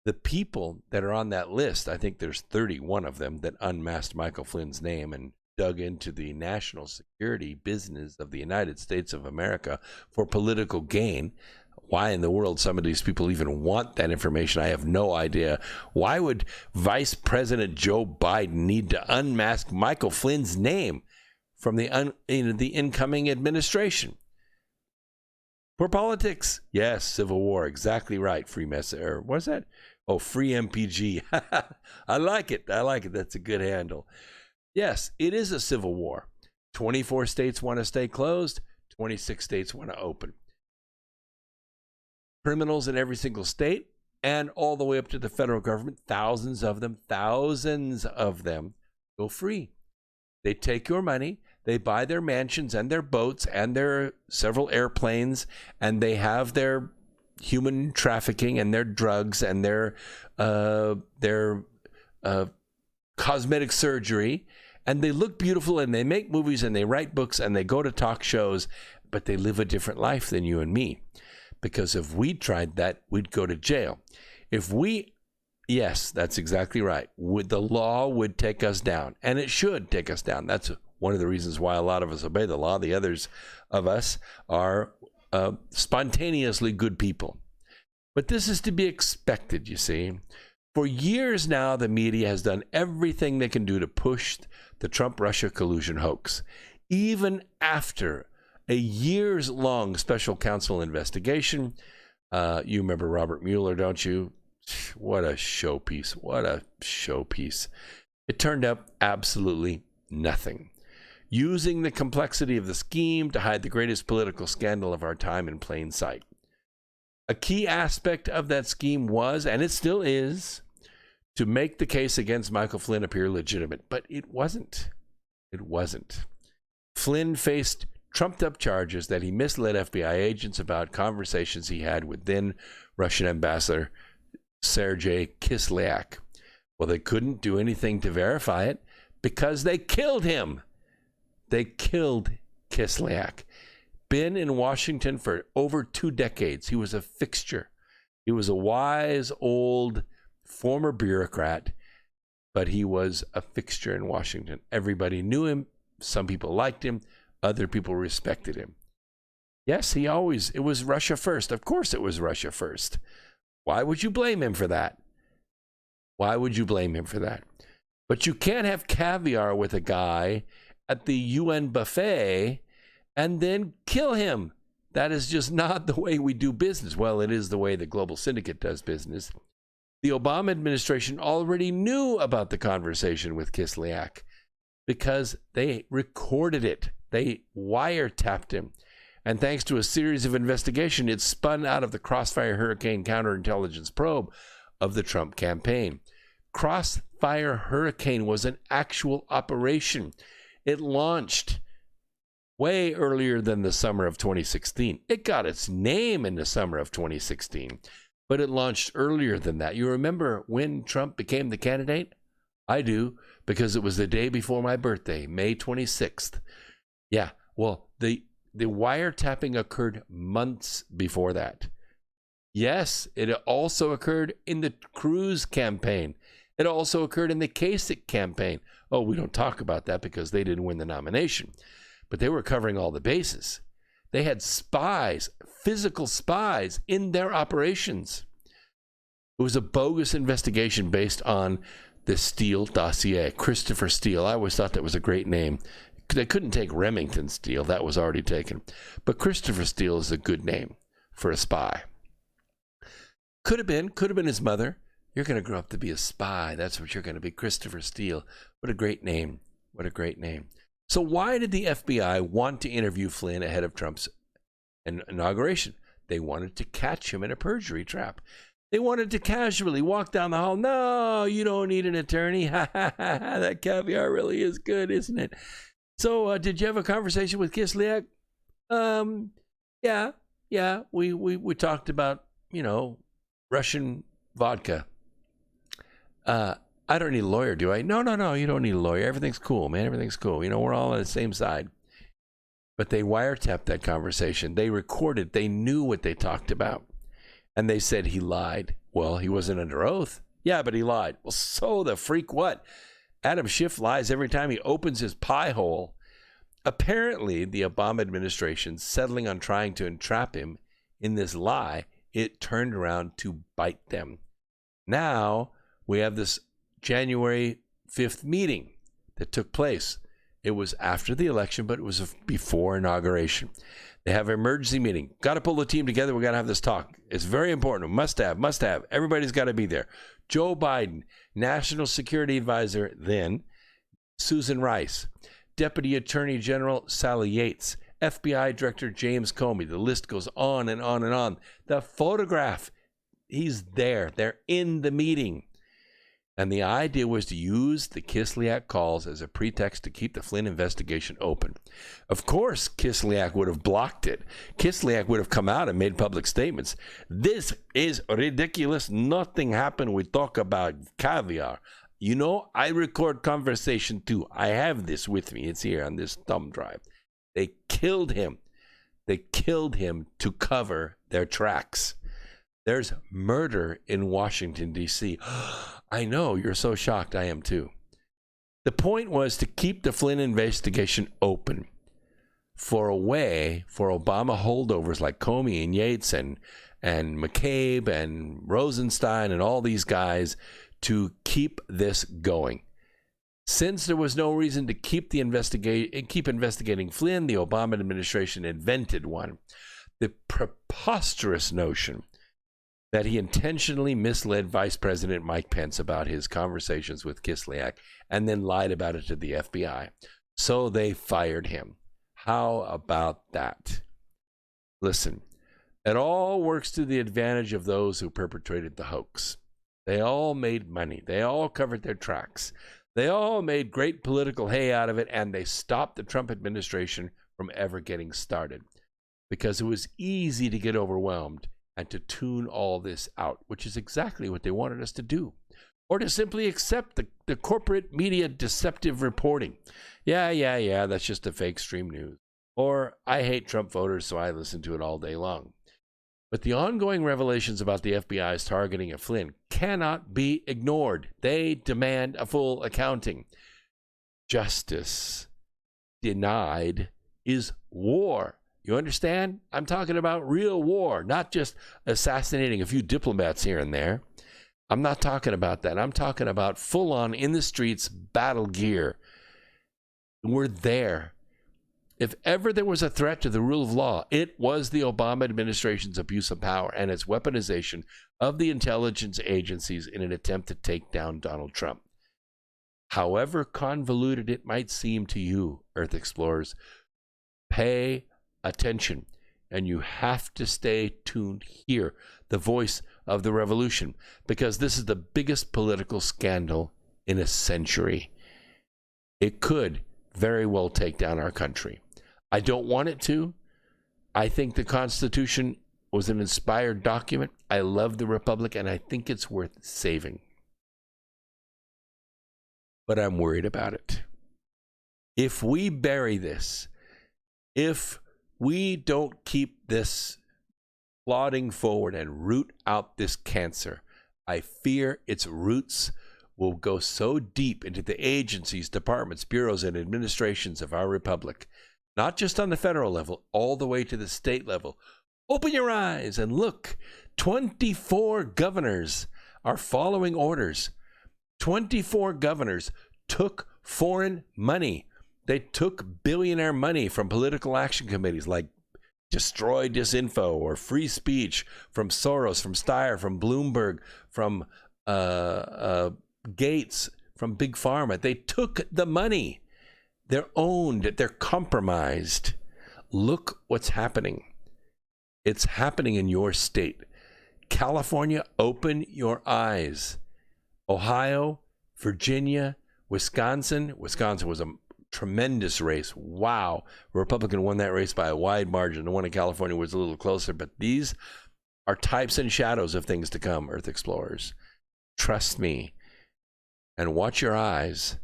the people that are on that list, I think there's 31 of them that unmasked Michael Flynn's name and dug into the national security business of the United States of America for political gain. Why in the world some of these people even want that information, I have no idea. Why would Vice President Joe Biden need to unmask Michael Flynn's name from the incoming administration? For politics. Yes, Civil War. Exactly right. Free messenger. What's that? Oh, free MPG. I like it. That's a good handle. Yes, it is a civil war. 24 states want to stay closed. 26 states want to open. Criminals in every single state and all the way up to the federal government, thousands of them go free. They take your money, they buy their mansions and their boats and their several airplanes, and they have their human trafficking and their drugs and their cosmetic surgery, and they look beautiful and they make movies and they write books and they go to talk shows, but they live a different life than you and me. Because if we tried that, we'd go to jail. Yes, that's exactly right. The law would take us down, and it should take us down. That's one of the reasons why a lot of us obey the law. The others of us are spontaneously good people. But this is to be expected, you see. For years now, the media has done everything they can do to push the Trump-Russia collusion hoax. Even after a years-long special counsel investigation. You remember Robert Mueller, don't you? What a showpiece. What a showpiece. It turned up absolutely nothing. Using the complexity of the scheme to hide the greatest political scandal of our time in plain sight. A key aspect of that scheme was, and it still is, to make the case against Michael Flynn appear legitimate. But it wasn't. It wasn't. Flynn faced trumped-up charges that he misled FBI agents about conversations he had with then Russian ambassador Sergei Kislyak. Well, they couldn't do anything to verify it because they killed him. They killed Kislyak. Been in Washington for over 2 decades. He was a fixture. He was a wise, old, former bureaucrat, but he was a fixture in Washington. Everybody knew him. Some people liked him. Other people respected him. Yes, it was Russia first. Of course it was Russia first. Why would you blame him for that? Why would you blame him for that? But you can't have caviar with a guy at the UN buffet and then kill him. That is just not the way we do business. Well, it is the way the Global Syndicate does business. The Obama administration already knew about the conversation with Kislyak because they recorded it. They wiretapped him. And thanks to a series of investigations, it spun out of the Crossfire Hurricane counterintelligence probe of the Trump campaign. Crossfire Hurricane was an actual operation. It launched way earlier than the summer of 2016. It got its name in the summer of 2016, but it launched earlier than that. You remember when Trump became the candidate? I do, because it was the day before my birthday, May 26th. Yeah, well, the wiretapping occurred months before that. Yes, it also occurred in the Cruz campaign. It also occurred in the Kasich campaign. Oh, we don't talk about that because they didn't win the nomination. But they were covering all the bases. They had spies, physical spies, in their operations. It was a bogus investigation based on the Steele dossier, Christopher Steele. I always thought that was a great name. They couldn't take Remington Steele. That was already taken. But Christopher Steele is a good name for a spy. Could have been his mother. You're going to grow up to be a spy. That's what you're going to be, Christopher Steele. What a great name. What a great name. So why did the FBI want to interview Flynn ahead of Trump's inauguration? They wanted to catch him in a perjury trap. They wanted to casually walk down the hall. No, you don't need an attorney. Ha, ha, ha, ha. That caviar really is good, isn't it? So did you have a conversation with Kislyak? Yeah. We talked about, Russian vodka. I don't need a lawyer, do I? No, you don't need a lawyer. Everything's cool, man. Everything's cool. We're all on the same side. But they wiretapped that conversation. They recorded. They knew what they talked about. And they said he lied. Well, he wasn't under oath. Yeah, but he lied. Well, so the freak what? Adam Schiff lies every time he opens his pie hole. Apparently, the Obama administration, settling on trying to entrap him in this lie, it turned around to bite them. Now, we have this January 5th meeting that took place. It was after the election, but it was before inauguration. They have an emergency meeting. Got to pull the team together. We got to have this talk. It's very important. Must have. Everybody's got to be there. Joe Biden, National Security Advisor then, Susan Rice, Deputy Attorney General Sally Yates, FBI Director James Comey. The list goes on and on and on. The photograph, he's there. They're in the meeting. And the idea was to use the Kislyak calls as a pretext to keep the Flynn investigation open. Of course, Kislyak would have blocked it. Kislyak would have come out and made public statements. This is ridiculous. Nothing happened. We talk about caviar. I record conversation too. I have this with me. It's here on this thumb drive. They killed him. They killed him to cover their tracks. There's murder in Washington, D.C. I know, you're so shocked. I am too. The point was to keep the Flynn investigation open for a way for Obama holdovers like Comey and Yates and McCabe and Rosenstein and all these guys to keep this going. Since there was no reason to keep investigating Flynn, the Obama administration invented one. The preposterous notion that he intentionally misled Vice President Mike Pence about his conversations with Kislyak and then lied about it to the FBI. So they fired him. How about that? Listen, it all works to the advantage of those who perpetrated the hoax. They all made money. They all covered their tracks. They all made great political hay out of it, and they stopped the Trump administration from ever getting started because it was easy to get overwhelmed and to tune all this out, which is exactly what they wanted us to do, or to simply accept the corporate media deceptive reporting. Yeah, that's just a fake stream news. Or I hate Trump voters, so I listen to it all day long. But the ongoing revelations about the FBI's targeting of Flynn cannot be ignored. They demand a full accounting. Justice denied is war. You understand? I'm talking about real war, not just assassinating a few diplomats here and there. I'm not talking about that. I'm talking about full-on, in the streets, battle gear. We're there. If ever there was a threat to the rule of law, it was the Obama administration's abuse of power and its weaponization of the intelligence agencies in an attempt to take down Donald Trump. However convoluted it might seem to you, Earth Explorers, pay attention, and you have to stay tuned here, the voice of the revolution, because this is the biggest political scandal in a century. It could very well take down our country. I don't want it to. I think the Constitution was an inspired document. I love the Republic, and I think it's worth saving. But I'm worried about it. If we bury this, if we don't keep this plodding forward and root out this cancer, I fear its roots will go so deep into the agencies, departments, bureaus, and administrations of our republic, not just on the federal level, all the way to the state level. Open your eyes and look. 24 governors are following orders. 24 governors took foreign money. They took billionaire money from political action committees like Destroy Disinfo or Free Speech, from Soros, from Steyer, from Bloomberg, from Gates, from Big Pharma. They took the money. They're owned. They're compromised. Look what's happening. It's happening in your state. California, open your eyes. Ohio, Virginia, Wisconsin. Wisconsin was a tremendous race. Wow. A Republican won that race by a wide margin. The one in California was a little closer, but these are types and shadows of things to come, Earth Explorers. Trust me. And watch your eyes.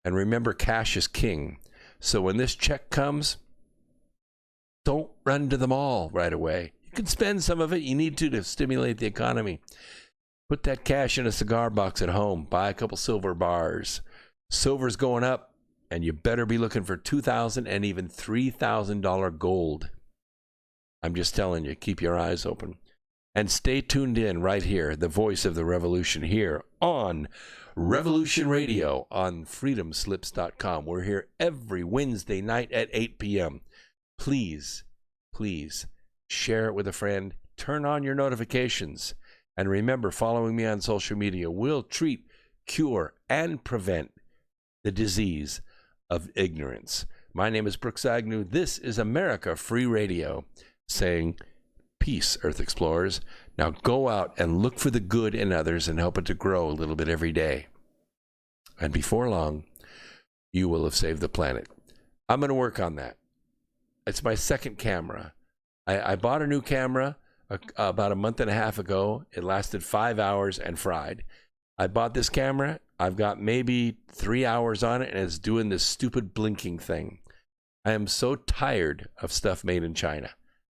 And remember, cash is king. So when this check comes, don't run to the mall right away. You can spend some of it. You need to stimulate the economy. Put that cash in a cigar box at home. Buy a couple silver bars. Silver's going up, and you better be looking for $2,000 and even $3,000 gold. I'm just telling you, keep your eyes open. And stay tuned in right here, the voice of the revolution here on Revolution Radio on freedomslips.com. We're here every Wednesday night at 8 p.m. Please, please share it with a friend. Turn on your notifications. And remember, following me on social media will treat, cure, and prevent the disease of ignorance. My name is Brooks Agnew. This is America Free Radio, saying peace, Earth Explorers. Now go out and look for the good in others and help it to grow a little bit every day. And before long, you will have saved the planet. I'm going to work on that. It's my second camera. I bought a new camera about a month and a half ago. It lasted 5 hours and fried. I bought this camera. I've got maybe 3 hours on it, and it's doing this stupid blinking thing. I am so tired of stuff made in China.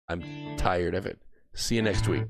I'm tired of it. See you next week.